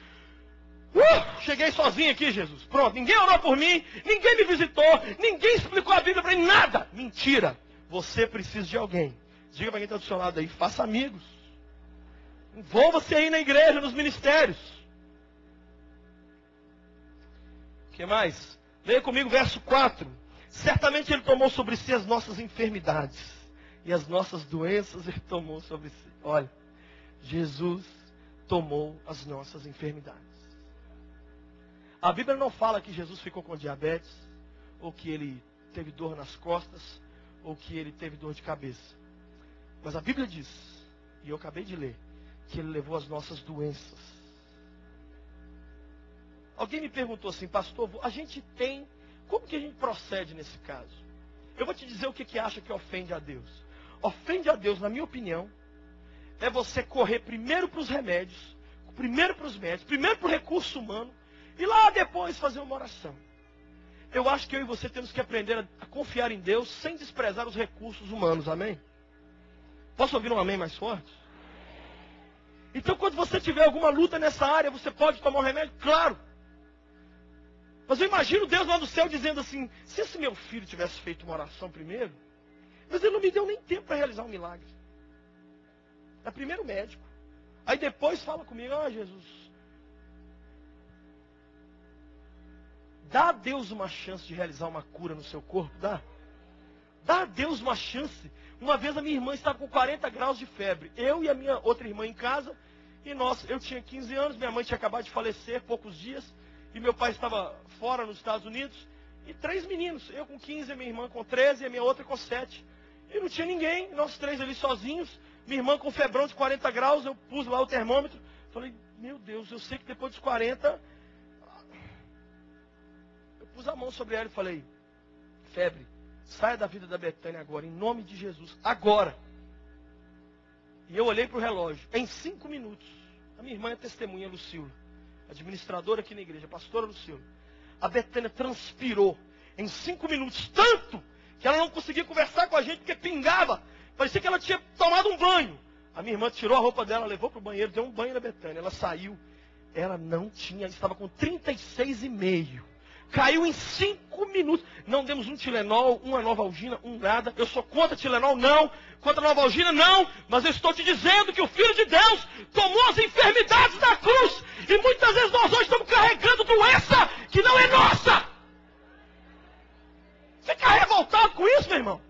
cheguei sozinho aqui, Jesus. Pronto, ninguém orou por mim, ninguém me visitou, ninguém explicou a Bíblia para mim, nada. Mentira. Você precisa de alguém. Diga para quem está do seu lado aí, faça amigos. Envolva-se aí na igreja, nos ministérios. O que mais? Leia comigo o verso 4. Certamente ele tomou sobre si as nossas enfermidades. E as nossas doenças ele tomou sobre si. Olha, Jesus tomou as nossas enfermidades. A Bíblia não fala que Jesus ficou com diabetes, ou que ele teve dor nas costas, ou que ele teve dor de cabeça. Mas a Bíblia diz, e eu acabei de ler, que ele levou as nossas doenças. Alguém me perguntou assim, pastor, como que a gente procede nesse caso? Eu vou te dizer o que acha que ofende a Deus. Ofende a Deus, na minha opinião, é você correr primeiro para os remédios, primeiro para os médicos, primeiro para o recurso humano, e lá depois fazer uma oração. Eu acho que eu e você temos que aprender a confiar em Deus sem desprezar os recursos humanos, amém? Posso ouvir um amém mais forte? Então quando você tiver alguma luta nessa área, você pode tomar um remédio? Claro. Mas eu imagino Deus lá no céu dizendo assim, se esse meu filho tivesse feito uma oração primeiro, mas ele não me deu nem tempo para realizar um milagre. É primeiro o médico. Aí depois fala comigo, Jesus, Dá a Deus uma chance de realizar uma cura no seu corpo, dá? Dá a Deus uma chance. Uma vez a minha irmã estava com 40 graus de febre. Eu e a minha outra irmã em casa. E eu tinha 15 anos, minha mãe tinha acabado de falecer, poucos dias. E meu pai estava fora nos Estados Unidos. E 3 meninos. Eu com 15, a minha irmã com 13 e a minha outra com 7. E não tinha ninguém, nós 3 ali sozinhos. Minha irmã com febrão de 40 graus. Eu pus lá o termômetro. Falei, meu Deus, eu sei que depois dos 40... Eu pus a mão sobre ela e falei, febre, saia da vida da Betânia agora, em nome de Jesus, agora. E eu olhei para o relógio, em 5 minutos, a minha irmã é testemunha, Lucila, administradora aqui na igreja, pastora Lucila. A Betânia transpirou em 5 minutos, tanto que ela não conseguia conversar com a gente, porque pingava, parecia que ela tinha tomado um banho. A minha irmã tirou a roupa dela, levou para o banheiro, deu um banho na Betânia, ela saiu, ela não tinha, ela estava com 36,5. Caiu em 5 minutos. Não demos um Tilenol, uma Novalgina, nada. Eu sou contra Tilenol, não. Contra Novalgina, não. Mas eu estou te dizendo que o Filho de Deus tomou as enfermidades da cruz. E muitas vezes nós hoje estamos carregando doença que não é nossa. Você está revoltado com isso, meu irmão?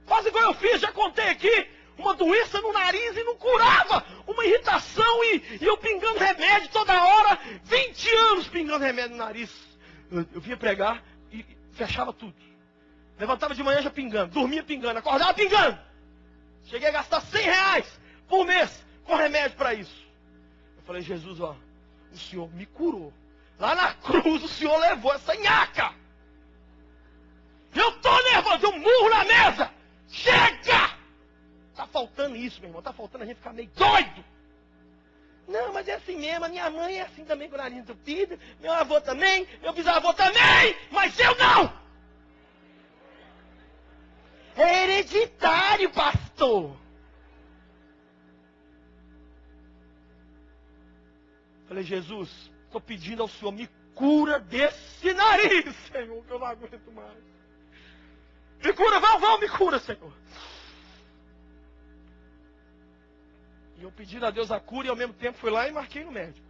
Faz igual eu fiz, já contei aqui. Uma doença no nariz e não curava. Uma irritação e eu pingando remédio toda hora. 20 anos pingando remédio no nariz. Eu vinha pregar e fechava tudo. Levantava de manhã já pingando, dormia pingando, acordava pingando. Cheguei a gastar R$100 por mês com remédio para isso. Eu falei, Jesus, ó, o Senhor me curou. Lá na cruz o Senhor levou essa nhaca. Eu tô nervoso, eu murro na mesa. Chega! Tá faltando isso, meu irmão, tá faltando a gente ficar meio doido. Não, mas é assim mesmo, a minha mãe é assim também com o nariz entupido, meu avô também, meu bisavô também, mas eu não! É hereditário, pastor! Falei, Jesus, estou pedindo ao Senhor, me cura desse nariz, Senhor, que eu não aguento mais. Me cura, vão, me cura, Senhor. E eu pedindo a Deus a cura e ao mesmo tempo fui lá e marquei no médico.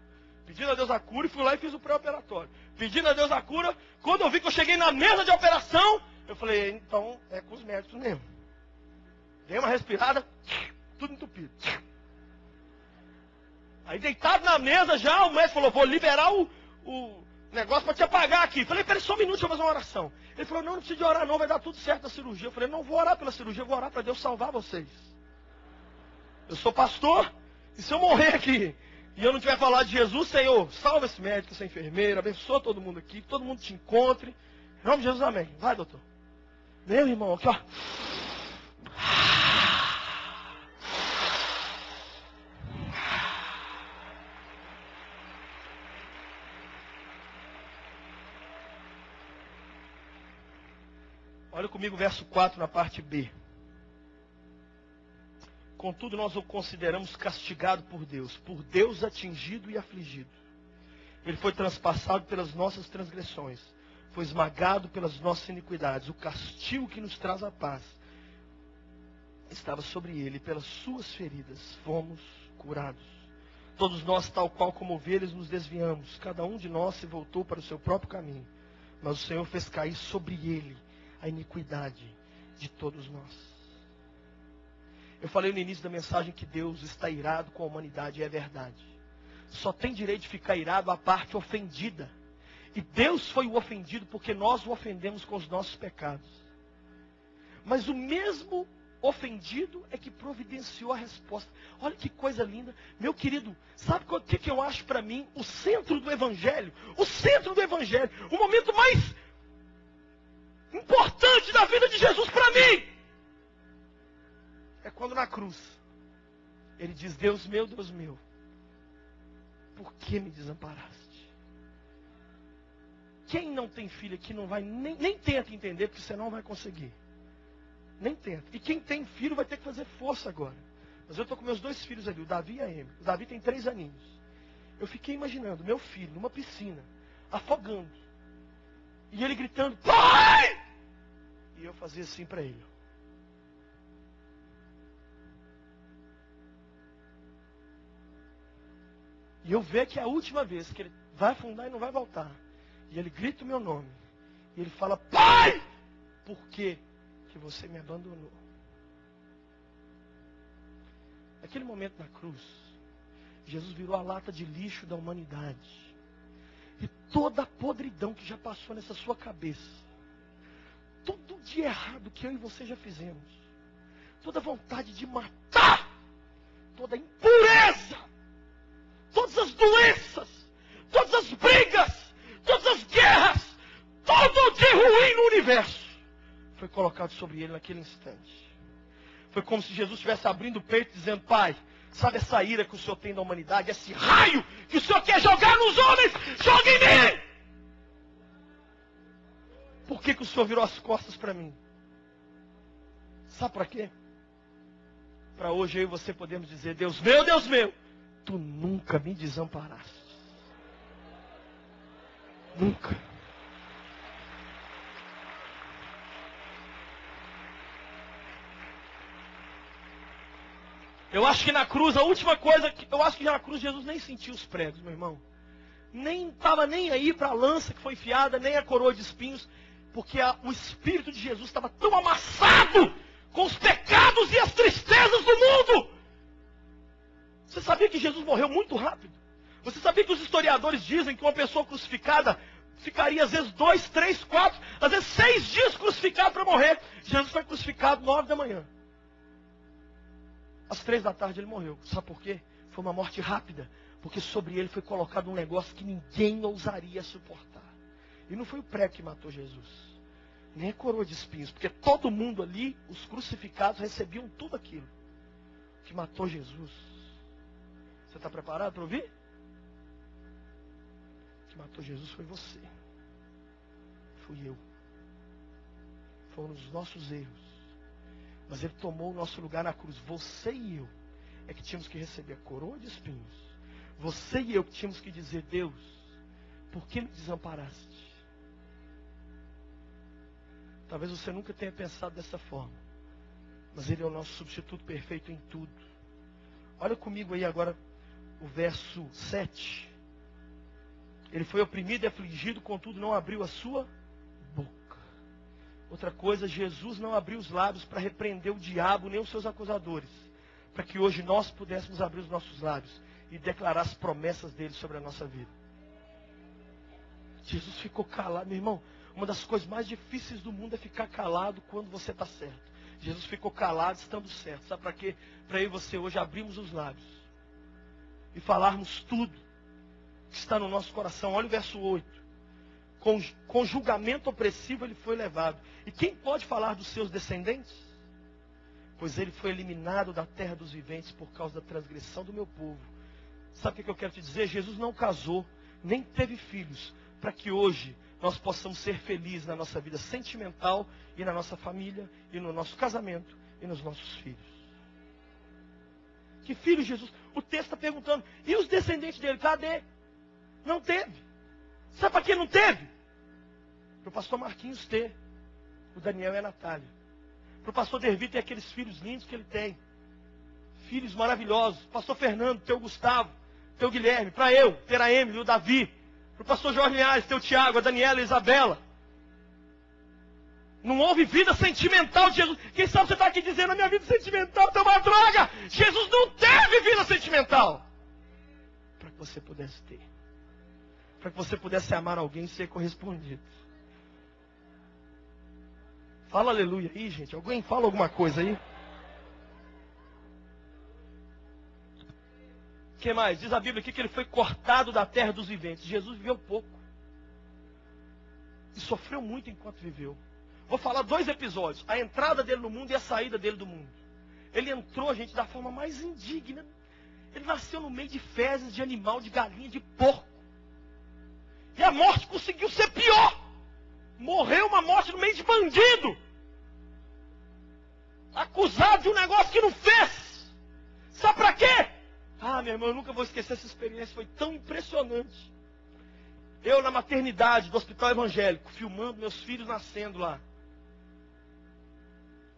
Pedindo a Deus a cura e fui lá e fiz o pré-operatório. Pedindo a Deus a cura, quando eu vi que eu cheguei na mesa de operação, eu falei, então é com os médicos mesmo. Dei uma respirada, tudo entupido. Aí deitado na mesa já, o médico falou, vou liberar o negócio para te apagar aqui. Falei, peraí só um minuto, deixa eu fazer uma oração. Ele falou, não precisa de orar não, vai dar tudo certo na cirurgia. Eu falei, não vou orar pela cirurgia, vou orar para Deus salvar vocês. Eu sou pastor, e se eu morrer aqui, e eu não tiver falado de Jesus, Senhor, salva esse médico, essa enfermeira, abençoa todo mundo aqui, que todo mundo te encontre. Em nome de Jesus, amém. Vai, doutor. Meu irmão, aqui, ó. Olha comigo o verso 4 na parte B. Contudo, nós o consideramos castigado por Deus atingido e afligido. Ele foi transpassado pelas nossas transgressões, foi esmagado pelas nossas iniquidades. O castigo que nos traz a paz estava sobre ele, pelas suas feridas fomos curados. Todos nós, tal qual como ovelhas, nos desviamos, cada um de nós se voltou para o seu próprio caminho, mas o Senhor fez cair sobre ele a iniquidade de todos nós. Eu falei no início da mensagem que Deus está irado com a humanidade, e é verdade. Só tem direito de ficar irado a parte ofendida. E Deus foi o ofendido porque nós o ofendemos com os nossos pecados. Mas o mesmo ofendido é que providenciou a resposta. Olha que coisa linda. Meu querido, sabe o que eu acho para mim? O centro do Evangelho. O centro do Evangelho. O momento mais importante da vida de Jesus para mim. É quando na cruz ele diz, Deus meu, por que me desamparaste? Quem não tem filho aqui não vai, nem tenta entender, porque você não vai conseguir. Nem tenta. E quem tem filho vai ter que fazer força agora. Mas eu estou com meus 2 filhos ali, o Davi e a Amy. O Davi tem 3 aninhos. Eu fiquei imaginando meu filho numa piscina, afogando. E ele gritando, pai! E eu fazia assim para ele. E eu ver que é a última vez que ele vai afundar e não vai voltar. E ele grita o meu nome. E ele fala: Pai, por que você me abandonou? Naquele momento na cruz, Jesus virou a lata de lixo da humanidade. E toda a podridão que já passou nessa sua cabeça, tudo de errado que eu e você já fizemos, toda vontade de matar, toda a impureza, todas as doenças, todas as brigas, todas as guerras, tudo de ruim no universo foi colocado sobre ele naquele instante. Foi como se Jesus estivesse abrindo o peito dizendo: Pai, sabe essa ira que o Senhor tem da humanidade, esse raio que o Senhor quer jogar nos homens, joga em mim! Por que o Senhor virou as costas para mim? Sabe para quê? Para hoje eu e você podermos dizer: Deus meu, tu nunca me desamparaste. Nunca. Eu acho que na cruz, a última coisa, eu acho que já na cruz Jesus nem sentiu os pregos, meu irmão. Nem estava nem aí para a lança que foi enfiada, nem a coroa de espinhos, porque o Espírito de Jesus estava tão amassado com os pecados e as tristezas do mundo. Você sabia que Jesus morreu muito rápido? Você sabia que os historiadores dizem que uma pessoa crucificada ficaria às vezes 2, 3, 4, às vezes 6 dias crucificado para morrer? Jesus foi crucificado 9 da manhã. Às 3 da tarde ele morreu. Sabe por quê? Foi uma morte rápida. Porque sobre ele foi colocado um negócio que ninguém ousaria suportar. E não foi o prego que matou Jesus. Nem a coroa de espinhos. Porque todo mundo ali, os crucificados, recebiam tudo aquilo. O que matou Jesus. Você está preparado para ouvir? O que matou Jesus foi você. Fui eu. Foram os nossos erros. Mas ele tomou o nosso lugar na cruz. Você e eu é que tínhamos que receber a coroa de espinhos. Você e eu que tínhamos que dizer: Deus, por que me desamparaste? Talvez você nunca tenha pensado dessa forma. Mas ele é o nosso substituto perfeito em tudo. Olha comigo aí agora o verso 7. Ele foi oprimido e afligido, contudo não abriu a sua boca. Outra coisa, Jesus não abriu os lábios para repreender o diabo nem os seus acusadores, para que hoje nós pudéssemos abrir os nossos lábios e declarar as promessas dele sobre a nossa vida. Jesus ficou calado, meu irmão. Uma das coisas mais difíceis do mundo é ficar calado quando você está certo. Jesus ficou calado estando certo. Sabe para quê? Para eu e você hoje abrirmos os lábios e falarmos tudo que está no nosso coração. Olha o verso 8. Com julgamento opressivo ele foi levado. E quem pode falar dos seus descendentes? Pois ele foi eliminado da terra dos viventes por causa da transgressão do meu povo. Sabe o que eu quero te dizer? Jesus não casou, nem teve filhos, para que hoje nós possamos ser felizes na nossa vida sentimental e na nossa família, e no nosso casamento, e nos nossos filhos. Que filhos Jesus? O texto está perguntando: e os descendentes dele? Cadê? Não teve. Sabe para que não teve? Para o pastor Marquinhos ter. O Daniel e a Natália. Para o pastor Dervi ter aqueles filhos lindos que ele tem. Filhos maravilhosos. Pastor Fernando ter o Gustavo, ter o Guilherme. Para eu ter a Emily, o Davi. Para o pastor Jorge Linhares ter o Tiago, a Daniela e a Isabela. Não houve vida sentimental de Jesus. Quem sabe você está aqui dizendo: a minha vida sentimental é uma droga. Jesus não teve vida sentimental. Para que você pudesse ter. Para que você pudesse amar alguém e ser correspondido. Fala aleluia aí, gente. Alguém fala alguma coisa aí? O que mais? Diz a Bíblia aqui que ele foi cortado da terra dos viventes. Jesus viveu pouco. E sofreu muito enquanto viveu. Vou falar 2 episódios. A entrada dele no mundo e a saída dele do mundo. Ele entrou, gente, da forma mais indigna. Ele nasceu no meio de fezes, de animal, de galinha, de porco. E a morte conseguiu ser pior. Morreu uma morte no meio de bandido. Acusado de um negócio que não fez. Sabe para quê? Ah, meu irmão, eu nunca vou esquecer essa experiência. Foi tão impressionante. Eu na maternidade do hospital evangélico, filmando meus filhos nascendo lá.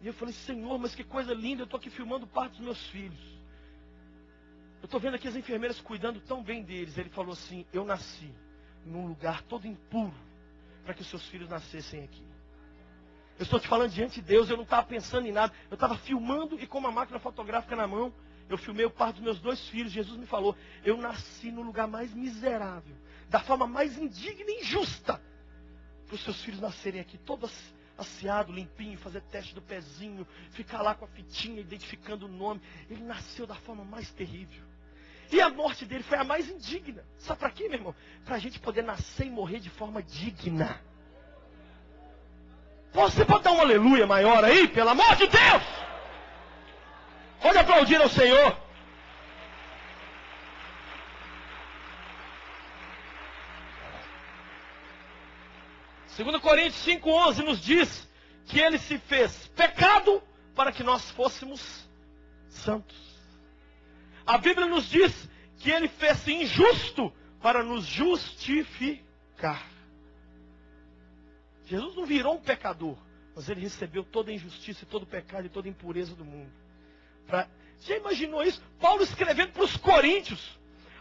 E eu falei: Senhor, mas que coisa linda. Eu estou aqui filmando parte dos meus filhos. Eu estou vendo aqui as enfermeiras cuidando tão bem deles. Ele falou assim: eu nasci num lugar todo impuro, para que os seus filhos nascessem aqui. Eu estou te falando diante de Deus, eu não estava pensando em nada. Eu estava filmando e com uma máquina fotográfica na mão, eu filmei o parto dos meus 2 filhos. Jesus me falou, eu nasci no lugar mais miserável, da forma mais indigna e injusta, para os seus filhos nascerem aqui, todos asseado, limpinho, fazer teste do pezinho, ficar lá com a fitinha, identificando o nome. Ele nasceu da forma mais terrível. E a morte dele foi a mais indigna. Sabe para quê, meu irmão? Para a gente poder nascer e morrer de forma digna. Você pode dar um aleluia maior aí, pelo amor de Deus? Pode aplaudir ao Senhor. Segundo Coríntios 5:11 nos diz que ele se fez pecado para que nós fôssemos santos. A Bíblia nos diz que ele fez-se injusto para nos justificar. Jesus não virou um pecador, mas ele recebeu toda a injustiça, todo o pecado e toda a impureza do mundo. Já imaginou isso? Paulo escrevendo para os coríntios,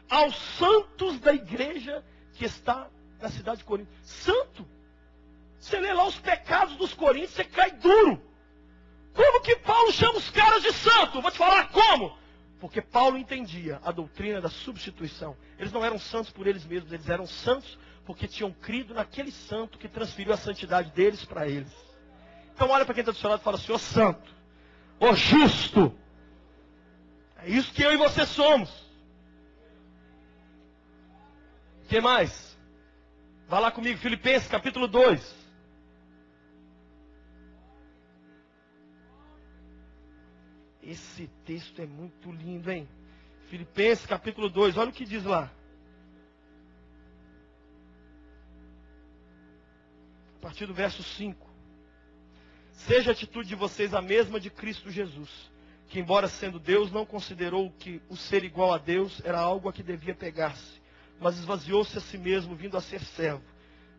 aos santos da igreja que está na cidade de Corinto. Santo! Você lê lá os pecados dos coríntios, você cai duro. Como que Paulo chama os caras de santo? Vou te falar como. Porque Paulo entendia a doutrina da substituição. Eles não eram santos por eles mesmos, eles eram santos porque tinham crido naquele santo que transferiu a santidade deles para eles. Então olha para quem está do seu lado e fala assim, ô santo, ô justo. É isso que eu e você somos. O que mais? Vai lá comigo, Filipenses capítulo 2. Esse texto é muito lindo, hein? Filipenses capítulo 2, olha o que diz lá. A partir do verso 5. Seja a atitude de vocês a mesma de Cristo Jesus, que embora sendo Deus, não considerou que o ser igual a Deus era algo a que devia pegar-se, mas esvaziou-se a si mesmo, vindo a ser servo,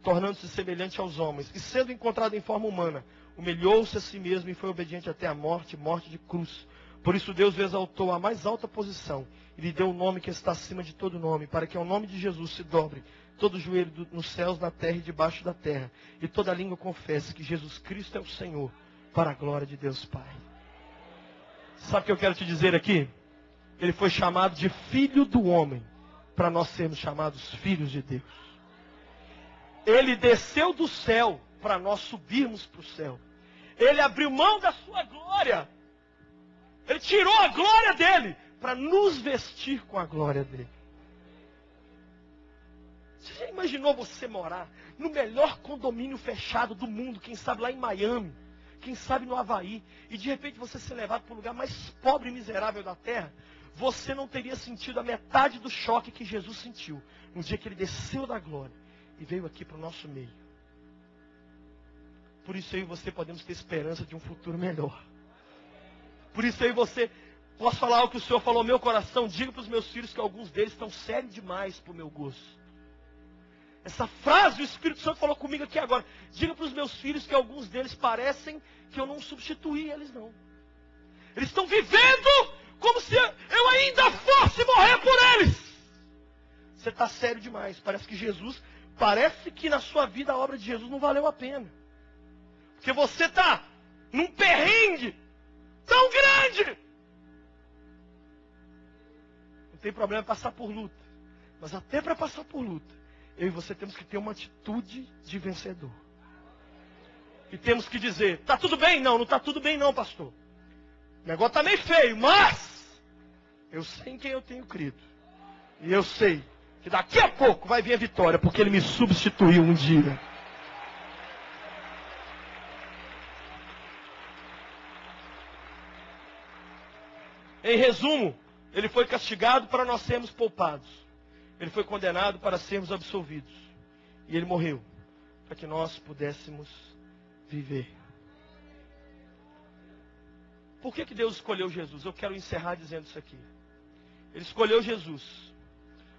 tornando-se semelhante aos homens. E sendo encontrado em forma humana, humilhou-se a si mesmo e foi obediente até a morte, morte de cruz. Por isso Deus o exaltou à mais alta posição e lhe deu um nome que está acima de todo nome, para que ao nome de Jesus se dobre todo o joelho nos céus, na terra e debaixo da terra, e toda língua confesse que Jesus Cristo é o Senhor, para a glória de Deus Pai. Sabe o que eu quero te dizer aqui? Ele foi chamado de Filho do Homem, para nós sermos chamados filhos de Deus. Ele desceu do céu, para nós subirmos para o céu. Ele abriu mão da sua glória. Ele tirou a glória dele, para nos vestir com a glória dele. Você já imaginou você morar no melhor condomínio fechado do mundo, quem sabe lá em Miami, quem sabe no Havaí, e de repente você ser levado para o lugar mais pobre e miserável da terra? Você não teria sentido a metade do choque que Jesus sentiu no dia que ele desceu da glória e veio aqui para o nosso meio. Por isso eu e você podemos ter esperança de um futuro melhor. Por isso eu e você, posso falar algo que o Senhor falou ao meu coração, diga para os meus filhos que alguns deles estão sérios demais para o meu gosto. Essa frase o Espírito Santo falou comigo aqui agora. Diga para os meus filhos que alguns deles parecem que eu não substituí eles não. Eles estão vivendo como se eu ainda fosse morrer por eles. Você está sério demais. Parece que na sua vida a obra de Jesus não valeu a pena. Porque você está num perrengue tão grande. Não tem problema passar por luta. Mas até para passar por luta, eu e você temos que ter uma atitude de vencedor. E temos que dizer, está tudo bem? Não está tudo bem não, pastor. O negócio está meio feio, mas eu sei em quem eu tenho crido. E eu sei que daqui a pouco vai vir a vitória, porque ele me substituiu um dia. Em resumo, ele foi castigado para nós sermos poupados. Ele foi condenado para sermos absolvidos. E ele morreu para que nós pudéssemos viver. Por que Deus escolheu Jesus? Eu quero encerrar dizendo isso aqui. Ele escolheu Jesus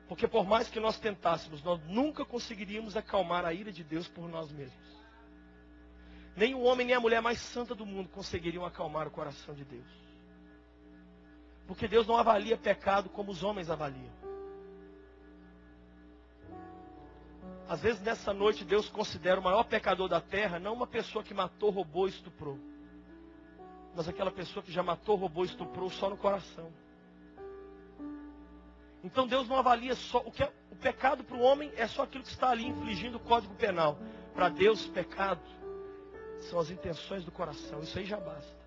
porque por mais que nós tentássemos, nós nunca conseguiríamos acalmar a ira de Deus por nós mesmos. Nem o homem nem a mulher mais santa do mundo conseguiriam acalmar o coração de Deus. Porque Deus não avalia pecado como os homens avaliam. Às vezes nessa noite Deus considera o maior pecador da terra não uma pessoa que matou, roubou e estuprou, mas aquela pessoa que já matou, roubou e estuprou só no coração. Então Deus não avalia só o pecado para o homem, é só aquilo que está ali infligindo o Código Penal. Para Deus, pecado são as intenções do coração. Isso aí já basta.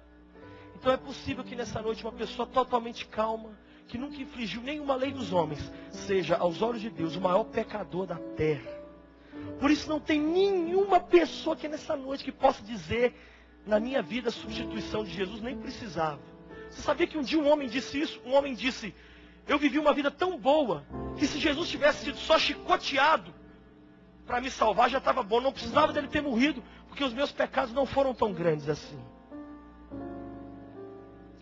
Então é possível que nessa noite uma pessoa totalmente calma, que nunca infligiu nenhuma lei dos homens, seja aos olhos de Deus o maior pecador da terra. Por isso não tem nenhuma pessoa que nessa noite que possa dizer: na minha vida a substituição de Jesus nem precisava. Você sabia que um dia um homem disse isso? Um homem disse: eu vivi uma vida tão boa, que se Jesus tivesse sido só chicoteado para me salvar, já estava bom. Não precisava dele ter morrido, porque os meus pecados não foram tão grandes assim.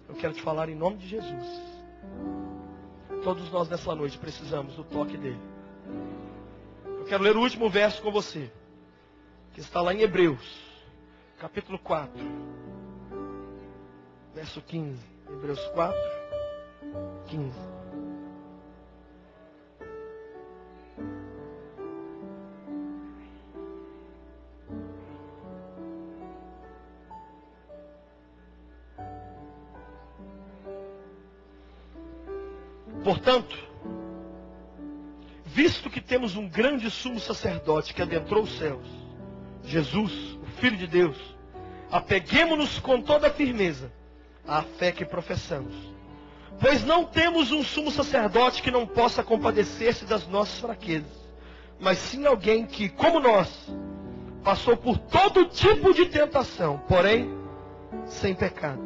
Eu quero te falar em nome de Jesus. Todos nós nessa noite precisamos do toque dele. Eu quero ler o último verso com você, que está lá em Hebreus, capítulo 4, verso 15. Hebreus 4, 15. Portanto, visto que temos um grande sumo sacerdote que adentrou os céus, Jesus, o Filho de Deus, apeguemo-nos com toda a firmeza à fé que professamos. Pois não temos um sumo sacerdote que não possa compadecer-se das nossas fraquezas, mas sim alguém que, como nós, passou por todo tipo de tentação, porém, sem pecado.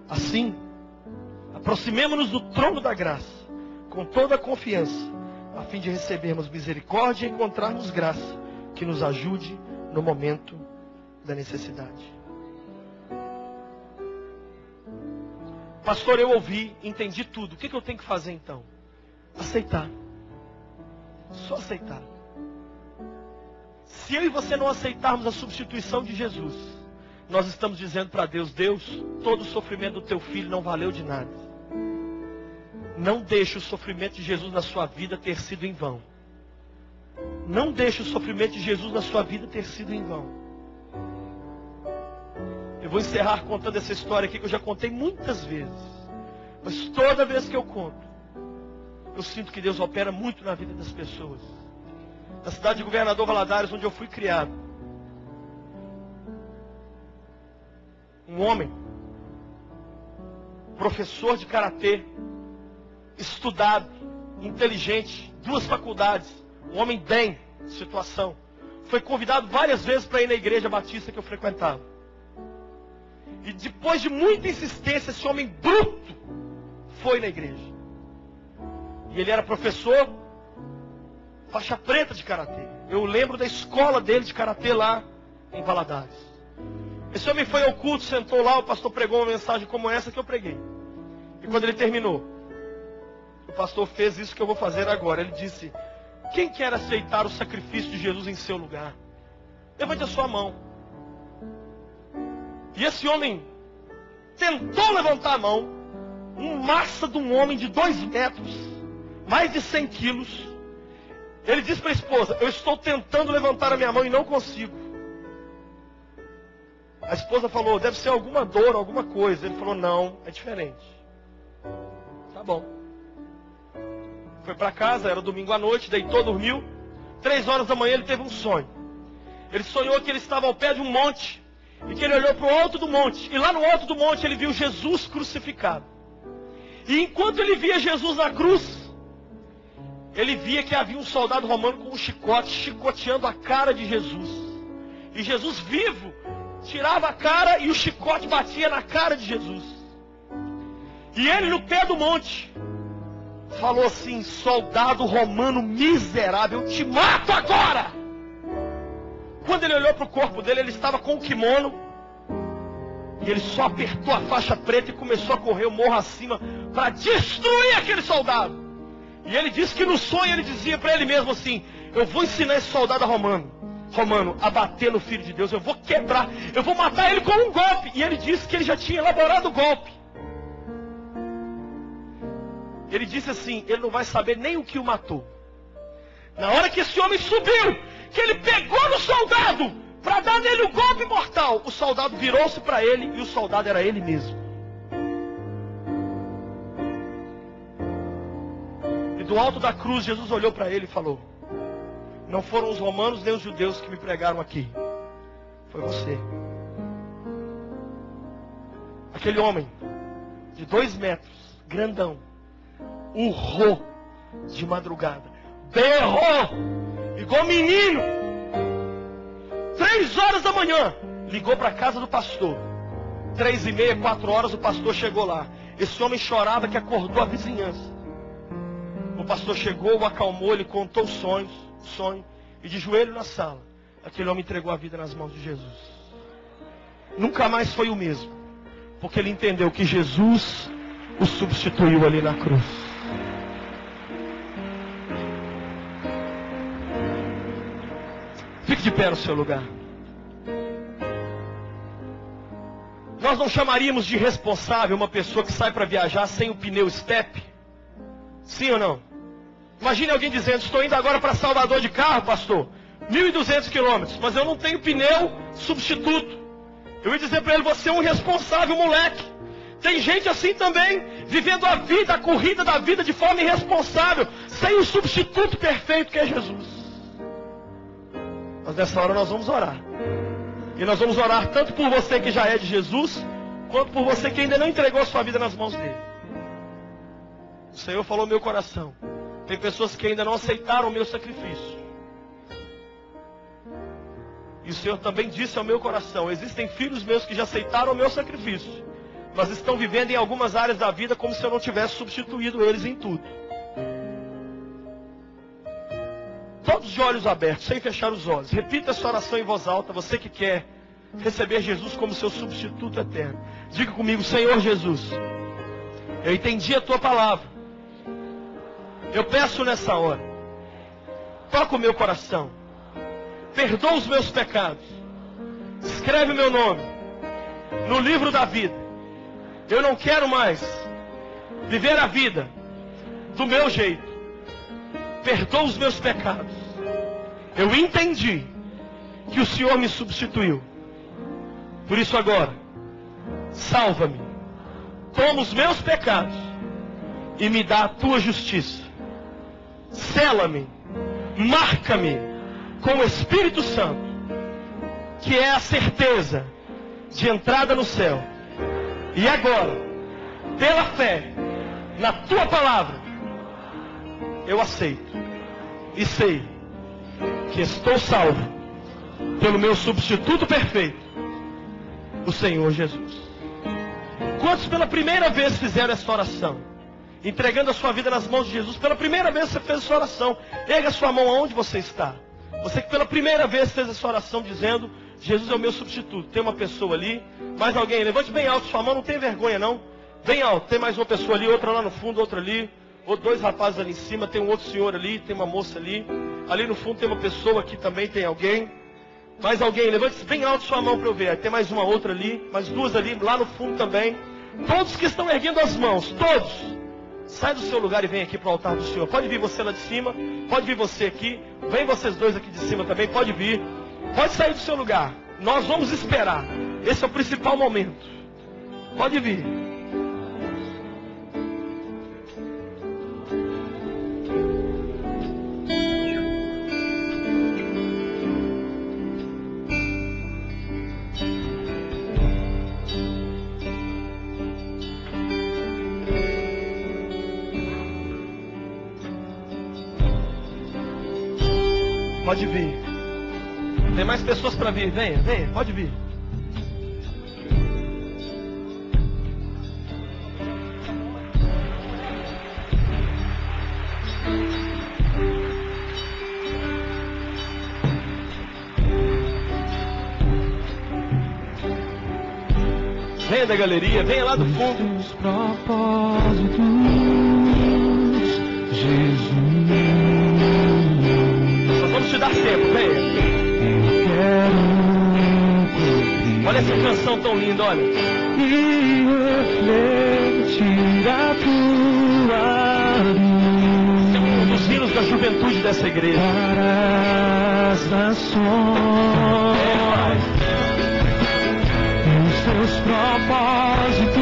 Assim, aproximemo-nos do trono da graça, com toda a confiança, a fim de recebermos misericórdia e encontrarmos graça que nos ajude no momento da necessidade. Pastor, eu ouvi, entendi tudo. O que eu tenho que fazer então? Aceitar. Só aceitar. Se eu e você não aceitarmos a substituição de Jesus, nós estamos dizendo para Deus: Deus, todo o sofrimento do teu filho não valeu de nada. Não deixe o sofrimento de Jesus na sua vida ter sido em vão. Não deixe o sofrimento de Jesus na sua vida ter sido em vão. Eu vou encerrar contando essa história aqui que eu já contei muitas vezes. Mas toda vez que eu conto, eu sinto que Deus opera muito na vida das pessoas. Na cidade de Governador Valadares, onde eu fui criado, um homem, professor de karatê, estudado, inteligente, 2 faculdades, um homem bem de situação, foi convidado várias vezes para ir na igreja batista que eu frequentava. E depois de muita insistência, esse homem bruto foi na igreja. E ele era professor, faixa preta de karatê. Eu lembro da escola dele de karatê lá em Valadares. Esse homem foi ao culto, sentou lá, o pastor pregou uma mensagem como essa que eu preguei. E quando ele terminou, o pastor fez isso que eu vou fazer agora. Ele disse: quem quer aceitar o sacrifício de Jesus em seu lugar? Levante a sua mão. E esse homem tentou levantar a mão. Massa de um homem de 2 metros, mais de 100 quilos. Ele disse para a esposa: eu estou tentando levantar a minha mão e não consigo. A esposa falou: deve ser alguma dor, alguma coisa. Ele falou: não, é diferente. Tá bom. Foi para casa, era domingo à noite, deitou, dormiu. 3 horas da manhã ele teve um sonho. Ele sonhou que ele estava ao pé de um monte, e que ele olhou para o alto do monte, e lá no alto do monte ele viu Jesus crucificado. E enquanto ele via Jesus na cruz, ele via que havia um soldado romano com um chicote, chicoteando a cara de Jesus. E Jesus vivo, tirava a cara e o chicote batia na cara de Jesus. E ele no pé do monte falou assim: soldado romano miserável, eu te mato agora! Quando ele olhou para o corpo dele, ele estava com o kimono. E ele só apertou a faixa preta e começou a correr o morro acima para destruir aquele soldado. E ele disse que no sonho ele dizia para ele mesmo assim: eu vou ensinar esse soldado romano a bater no Filho de Deus. Eu vou quebrar, eu vou matar ele com um golpe. E ele disse que ele já tinha elaborado o golpe. Ele disse assim: ele não vai saber nem o que o matou. Na hora que esse homem subiu, que ele pegou no soldado para dar nele o golpe mortal. O soldado virou-se para ele e o soldado era ele mesmo. E do alto da cruz, Jesus olhou para ele e falou: não foram os romanos nem os judeus que me pregaram aqui. Foi você. Aquele homem de 2 metros, grandão, urrou de madrugada, berrou, igual menino. 3 horas da manhã, ligou para a casa do pastor. 3h30, 4 horas, o pastor chegou lá. Esse homem chorava que acordou a vizinhança. O pastor chegou, o acalmou, ele contou os sonho, e de joelho na sala, aquele homem entregou a vida nas mãos de Jesus. Nunca mais foi o mesmo, porque ele entendeu que Jesus o substituiu ali na cruz. Fique de pé no seu lugar. Nós não chamaríamos de irresponsável uma pessoa que sai para viajar sem o pneu step? Sim ou não? Imagine alguém dizendo: estou indo agora para Salvador de carro, pastor, 1.200 quilômetros, mas eu não tenho pneu substituto. Eu ia dizer para ele: você é um irresponsável, moleque. Tem gente assim também, vivendo a vida, a corrida da vida de forma irresponsável, sem o substituto perfeito que é Jesus. Mas nessa hora nós vamos orar. E nós vamos orar tanto por você que já é de Jesus, quanto por você que ainda não entregou a sua vida nas mãos dele. O Senhor falou no meu coração: tem pessoas que ainda não aceitaram o meu sacrifício. E o Senhor também disse ao meu coração: existem filhos meus que já aceitaram o meu sacrifício, mas estão vivendo em algumas áreas da vida como se eu não tivesse substituído eles em tudo. Todos de olhos abertos, sem fechar os olhos. Repita essa oração em voz alta, você que quer receber Jesus como seu substituto eterno. Diga comigo: Senhor Jesus, eu entendi a tua palavra. Eu peço nessa hora, toca o meu coração, perdoa os meus pecados, escreve o meu nome no livro da vida. Eu não quero mais viver a vida do meu jeito. Perdoa os meus pecados. Eu entendi que o Senhor me substituiu. Por isso agora, salva-me, toma os meus pecados e me dá a tua justiça. Sela-me, marca-me com o Espírito Santo, que é a certeza de entrada no céu. E agora, pela fé na tua palavra, eu aceito e sei que estou salvo pelo meu substituto perfeito, o Senhor Jesus. Quantos pela primeira vez fizeram essa oração? Entregando a sua vida nas mãos de Jesus. Pela primeira vez você fez essa oração. Erga a sua mão aonde você está. Você que pela primeira vez fez essa oração dizendo: Jesus é o meu substituto. Tem uma pessoa ali. Mais alguém? Levante bem alto sua mão. Não tem vergonha não. Bem alto. Tem mais uma pessoa ali. Outra lá no fundo. Outra ali. Ou 2 rapazes ali em cima. Tem um outro senhor ali. Tem uma moça ali. Ali no fundo tem uma pessoa. Aqui também tem alguém. Mais alguém? Levante bem alto sua mão para eu ver. Tem mais uma outra ali. Mais 2 ali. Lá no fundo também. Todos que estão erguendo as mãos. Todos. Sai do seu lugar e vem aqui para o altar do Senhor. Pode vir você lá de cima. Pode vir você aqui. Vem vocês 2 aqui de cima também. Pode vir. Pode sair do seu lugar. Nós vamos esperar. Esse é o principal momento. Pode vir. Pode vir. Tem mais pessoas para vir. Venha, venha, pode vir. Venha da galeria, venha lá do fundo. Os propósitos, Jesus. Vamos te dar tempo, venha. Olha essa canção tão linda, olha. E refletir a tua luz. É um dos hinos da juventude saúde dessa igreja. Para as nações, os seus propósitos,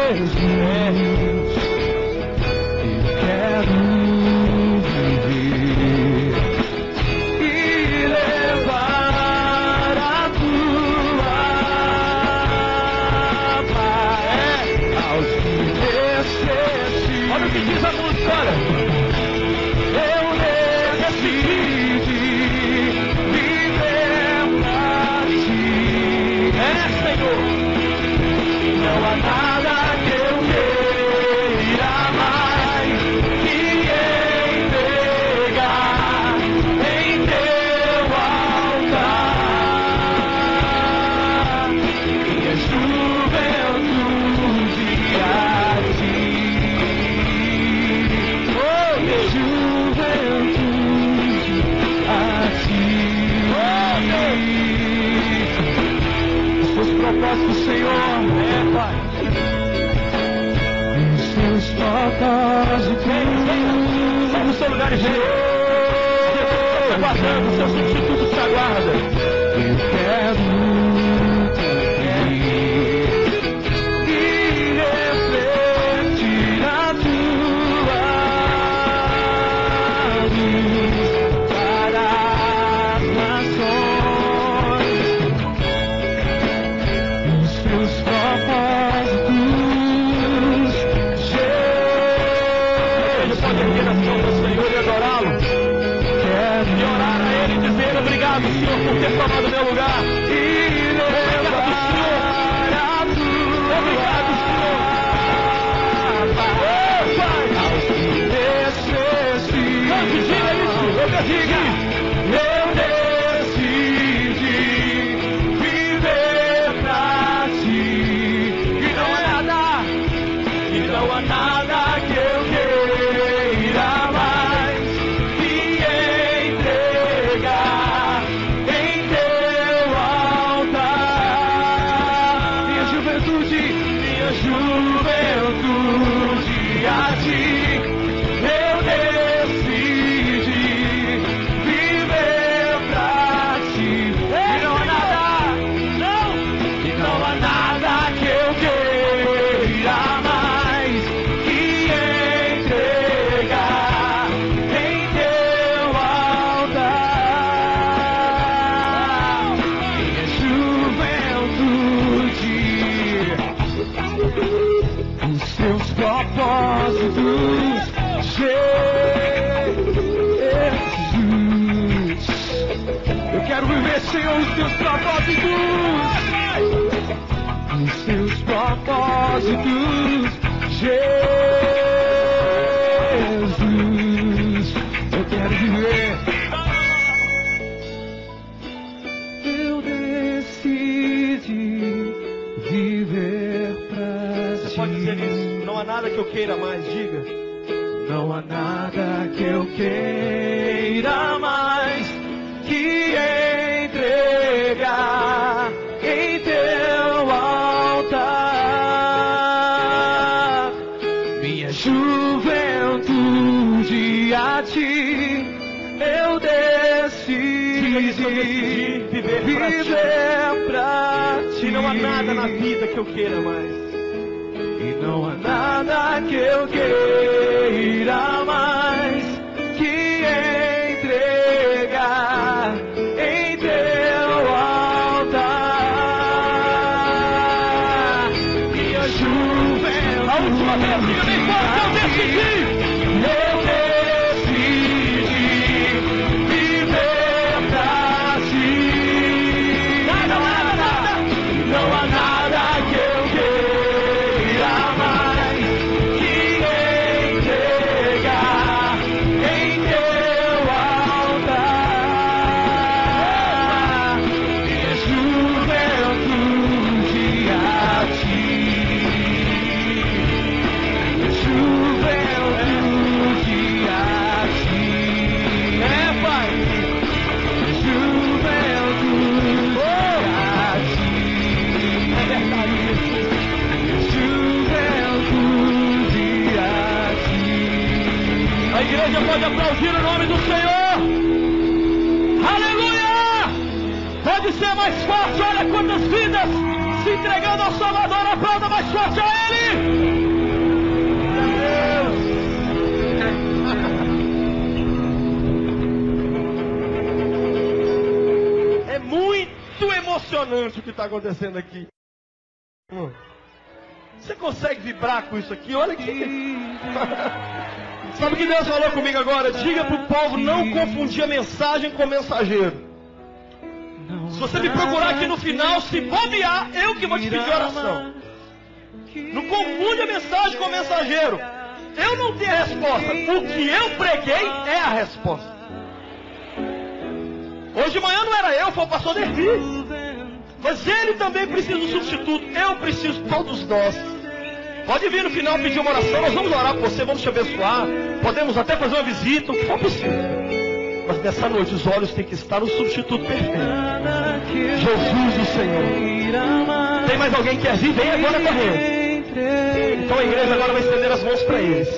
Jesus, eu quero viver e levar a tua paz aos que necessitam. Olha o que diz a música, olha. Eu decidi viver pra ti. Senhor. Não há nada que eu queira mais que entregar em teu altar minha juventude a ti. Oh, minha juventude a ti. Os teus propósitos, Senhor, Pai. Os teus propósitos. Sai do seu lugar e vem. Jesus está aguardando, o seu substituto te aguarda. Eu quero e refletir a tua luz para as nações. Os teus propósitos, Ele pode erguer a mão do Senhor e adorá-lo. quero E orar a Ele e dizer: obrigado, Senhor, por ter tomado meu lugar. e levar a tua Obrigado, Senhor. Pai aos que necessitam. Cante, diga isso. Eu diga. Eu decidi viver pra ti. E não há nada que eu queira mais que entregar em teu altar. Minha juventude a ti. Eu decidi viver pra ti. E não há nada que eu queira mais que entregar em teu altar minha juventude, os seus propósitos, Jesus. Eu quero viver, Senhor, os teus propósitos. Os seus propósitos, Jesus. Eu quero viver. Eu decidi viver pra Você ti. pode dizer isso. Não há nada que eu queira mais. Diga. Não há nada que eu queira mais que entregar em teu altar minha juventude a ti. Eu decidi viver pra ti. E não há nada na vida que eu queira mais. E não há nada que eu queira mais que entregar em teu altar minha juventude. A última vez, diga bem forte, eu decidi. Eu decidi viver pra ti. Não há nada que eu queira mais que entregar em teu altar minha juventude a ti. Minha juventude você é mais forte. Olha quantas vidas se entregando ao Salvador. Aplauda mais forte a Ele. É muito emocionante o que está acontecendo aqui. Você consegue vibrar com isso aqui? Olha aqui. Sabe o que Deus falou comigo agora? Diga para o povo não confundir a mensagem com o mensageiro. Se você me procurar aqui no final, se bobear, eu que vou te pedir oração. Não confunde a mensagem com o mensageiro. Eu não tenho a resposta. O que eu preguei é a resposta. Hoje de manhã não era eu, foi o pastor Dervi. Mas ele também precisa do substituto. Eu preciso, todos nós. Pode vir no final pedir uma oração. Nós vamos orar por você, vamos te abençoar. Podemos até fazer uma visita, o que for possível. Mas nessa noite os olhos têm que estar no substituto perfeito. Jesus o Senhor. Tem mais alguém que quer vir? Vem agora correndo. Então a igreja agora vai estender as mãos para eles.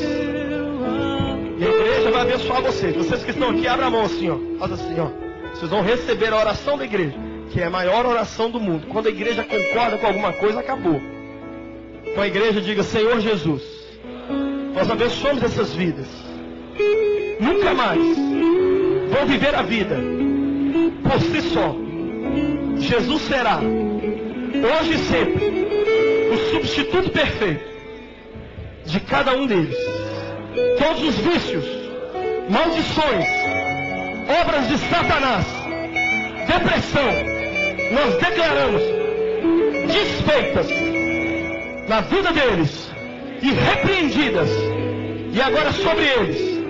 E a igreja vai abençoar vocês. Vocês que estão aqui, abra a mão assim, ó. Faz assim, ó. Vocês vão receber a oração da igreja, que é a maior oração do mundo. Quando a igreja concorda com alguma coisa, acabou. Então a igreja diga: Senhor Jesus, nós abençoamos essas vidas. Nunca mais vão viver a vida por si só. Jesus será, hoje e sempre, o substituto perfeito de cada um deles. Todos os vícios, maldições, obras de Satanás, depressão, nós declaramos desfeitas na vida deles e repreendidas. E agora sobre eles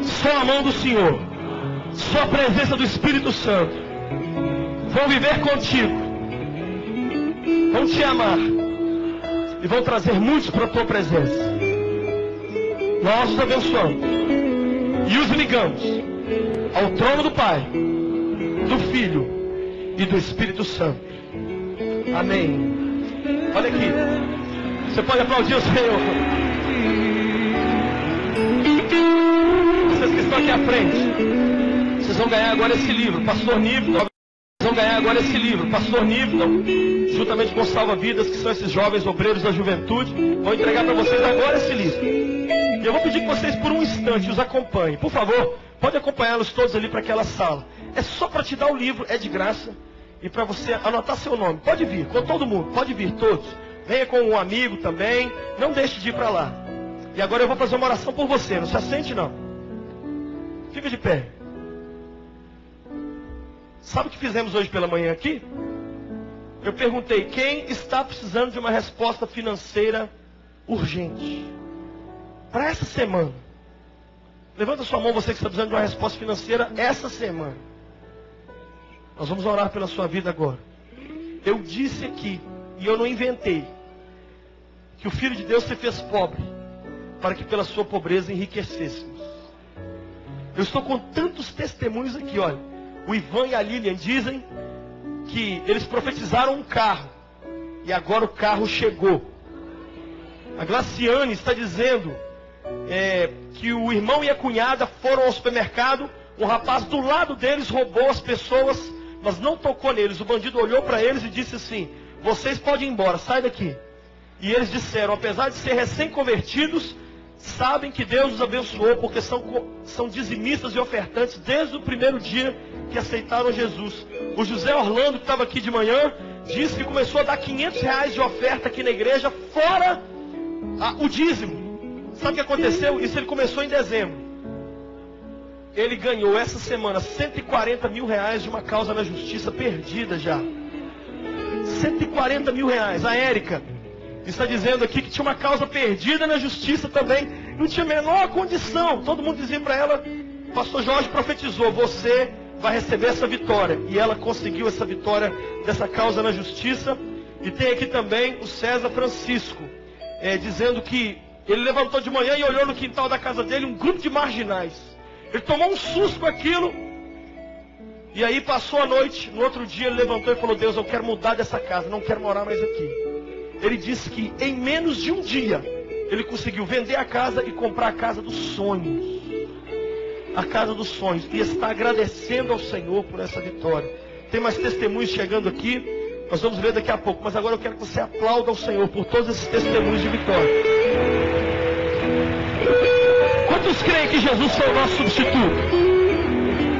só a mão do Senhor, só a presença do Espírito Santo. Vão viver contigo, vão te amar e vão trazer muitos para a tua presença. Nós os abençoamos e os ligamos ao trono do Pai, do Filho e do Espírito Santo. Amém. Olha aqui, você pode aplaudir o Senhor. Vocês que estão aqui à frente, vocês vão ganhar agora esse livro, Pastor Nívton. Vocês vão ganhar agora esse livro, Pastor Nívton, juntamente com Salva-Vidas, que são esses jovens obreiros da juventude. Vou entregar para vocês agora esse livro. E eu vou pedir que vocês por um instante os acompanhem. Por favor, pode acompanhá-los todos ali para aquela sala. É só para te dar o livro, é de graça. E para você anotar seu nome. Pode vir, com todo mundo, pode vir todos. Venha com um amigo também, não deixe de ir para lá. E agora eu vou fazer uma oração por você, não se assente não. Fica de pé. Sabe o que fizemos hoje pela manhã aqui? Eu perguntei: quem está precisando de uma resposta financeira urgente para essa semana? Levanta sua mão, você que está precisando de uma resposta financeira essa semana. Nós vamos orar pela sua vida agora. Eu disse aqui, e eu não inventei, que o Filho de Deus se fez pobre para que pela sua pobreza enriquecêssemos. Eu estou com tantos testemunhos aqui, olha. O Ivan e a Lilian dizem que eles profetizaram um carro e agora o carro chegou. A Glaciane está dizendo que o irmão e a cunhada foram ao supermercado. Um rapaz do lado deles roubou as pessoas, mas não tocou neles. O bandido olhou para eles e disse assim: vocês podem ir embora, sai daqui. E eles disseram, apesar de ser recém-convertidos, sabem que Deus os abençoou, porque são dizimistas e ofertantes desde o primeiro dia que aceitaram Jesus. O José Orlando, que estava aqui de manhã, disse que começou a dar R$500 de oferta aqui na igreja, fora o dízimo. Sabe o que aconteceu? Isso ele começou em dezembro. Ele ganhou essa semana R$140 mil de uma causa na justiça perdida já. R$140 mil. A Érica está dizendo aqui que tinha uma causa perdida na justiça também. Não tinha a menor condição. Todo mundo dizia para ela: pastor Jorge profetizou, você vai receber essa vitória. E ela conseguiu essa vitória dessa causa na justiça. E tem aqui também o César Francisco, dizendo que ele levantou de manhã e olhou no quintal da casa dele um grupo de marginais. Ele tomou um susto com aquilo. E aí passou a noite. No outro dia ele levantou e falou: Deus, eu quero mudar dessa casa, não quero morar mais aqui. Ele disse que em menos de um dia ele conseguiu vender a casa e comprar a casa dos sonhos. A casa dos sonhos. E está agradecendo ao Senhor por essa vitória. Tem mais testemunhos chegando aqui. Nós vamos ver daqui a pouco. Mas agora eu quero que você aplaude ao Senhor por todos esses testemunhos de vitória. Quantos creem que Jesus foi o nosso substituto?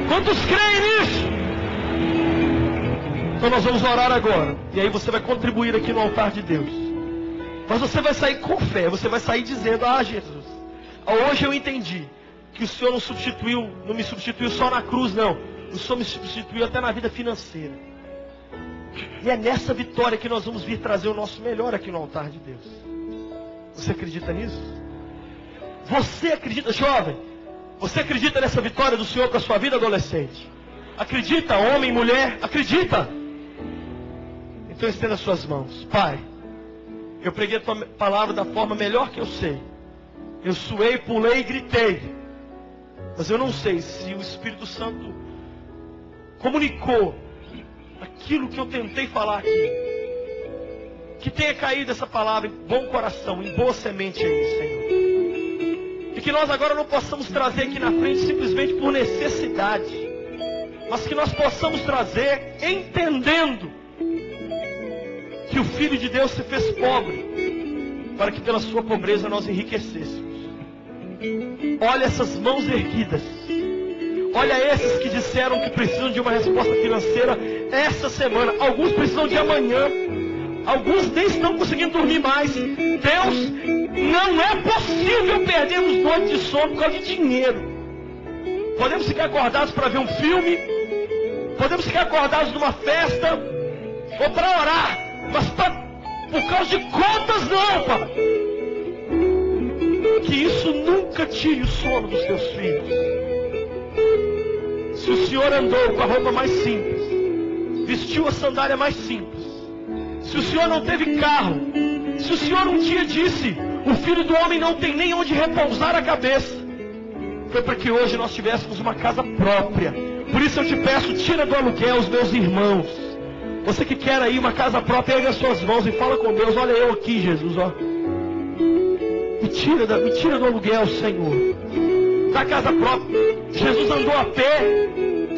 Quantos creem nisso? Então nós vamos orar agora. E aí você vai contribuir aqui no altar de Deus. Mas você vai sair com fé. Você vai sair dizendo: ah, Jesus, hoje eu entendi que o Senhor não me substituiu só na cruz, não. O Senhor me substituiu até na vida financeira. E é nessa vitória que nós vamos vir trazer o nosso melhor aqui no altar de Deus. Você acredita nisso? Você acredita, jovem? Você acredita nessa vitória do Senhor para a sua vida, adolescente? Acredita, homem, mulher? Acredita? Então estenda suas mãos. Pai, eu preguei a tua palavra da forma melhor que eu sei. Eu suei, pulei e gritei. Mas eu não sei se o Espírito Santo comunicou aquilo que eu tentei falar aqui. Que tenha caído essa palavra em bom coração, em boa semente aí, Senhor. E que nós agora não possamos trazer aqui na frente simplesmente por necessidade, mas que nós possamos trazer entendendo que o Filho de Deus se fez pobre, para que pela sua pobreza nós enriquecêssemos. Olha essas mãos erguidas. Olha esses que disseram que precisam de uma resposta financeira essa semana. Alguns precisam de amanhã. Alguns nem estão conseguindo dormir mais. Deus, não é possível perdermos noite de sono por causa de dinheiro. Podemos ficar acordados para ver um filme. Podemos ficar acordados numa festa. Ou para orar. Mas por causa de contas não, Pai. Que isso nunca tire o sono dos teus filhos. Se o Senhor andou com a roupa mais simples, vestiu a sandália mais simples, se o Senhor não teve carro, se o Senhor um dia disse: o Filho do Homem não tem nem onde repousar a cabeça, foi para que hoje nós tivéssemos uma casa própria. Por isso eu te peço, tira do aluguel os meus irmãos. Você que quer aí uma casa própria, erga as suas mãos e fala com Deus: olha eu aqui, Jesus, ó. Me tira do aluguel, Senhor. Da casa própria. Jesus andou a pé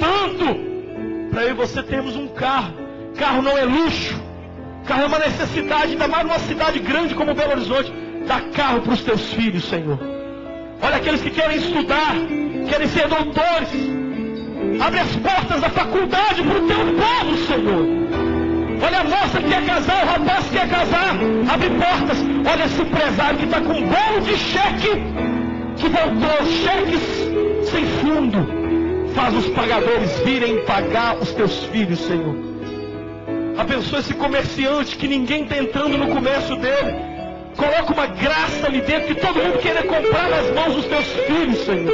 tanto para eu e você termos um carro. Carro não é luxo. Carro é uma necessidade, ainda mais numa cidade grande como Belo Horizonte. Dá carro para os teus filhos, Senhor. Olha aqueles que querem estudar, querem ser doutores. Abre as portas da faculdade para o teu povo, Senhor. Olha a moça que quer casar, o rapaz que quer casar. Abre portas. Olha esse empresário que está com um bolo de cheque, que voltou, cheques sem fundo. Faz os pagadores virem pagar os teus filhos, Senhor. Abençoa esse comerciante que ninguém está entrando no comércio dele. Coloca uma graça ali dentro que todo mundo queira comprar nas mãos dos teus filhos, Senhor.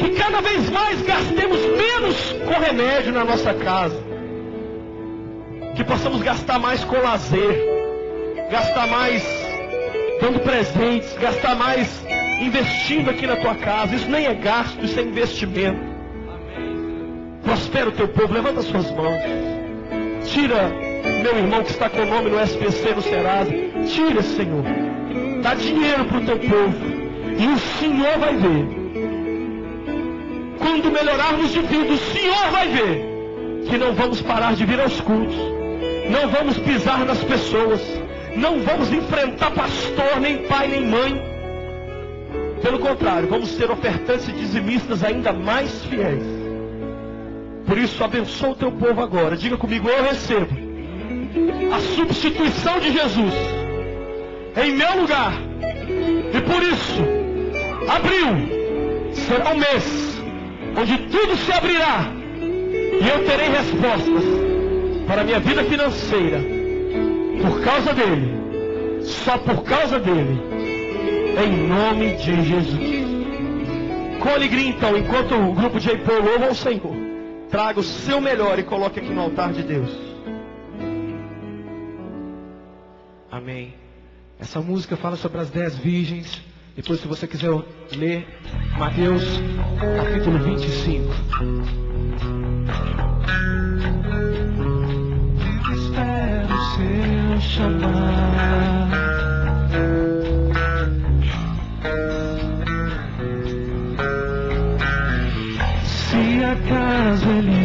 Que cada vez mais gastemos menos com remédio na nossa casa. Que possamos gastar mais com lazer, gastar mais dando presentes, gastar mais investindo aqui na tua casa. Isso nem é gasto, isso é investimento. Prospera o teu povo, levanta as suas mãos. Tira meu irmão que está com o nome no SPC, no Serasa. Tira, Senhor. Dá dinheiro para o teu povo. E o Senhor vai ver. Quando melhorarmos de vida, o Senhor vai ver que não vamos parar de vir aos cultos. Não vamos pisar nas pessoas. Não vamos enfrentar pastor, nem pai, nem mãe. Pelo contrário, vamos ser ofertantes e dizimistas ainda mais fiéis. Por isso, abençoa o teu povo agora. Diga comigo: eu recebo a substituição de Jesus em meu lugar. E por isso, abril será um mês onde tudo se abrirá. E eu terei respostas para a minha vida financeira, por causa dele, só por causa dele, em nome de Jesus. Com alegria então, enquanto o grupo de J-Paul louva ao Senhor, traga o seu melhor e coloque aqui no altar de Deus. Amém. Essa música fala sobre as 10 virgens. Depois, se você quiser ler Mateus capítulo 25. Espero seu chamar. Se acaso ele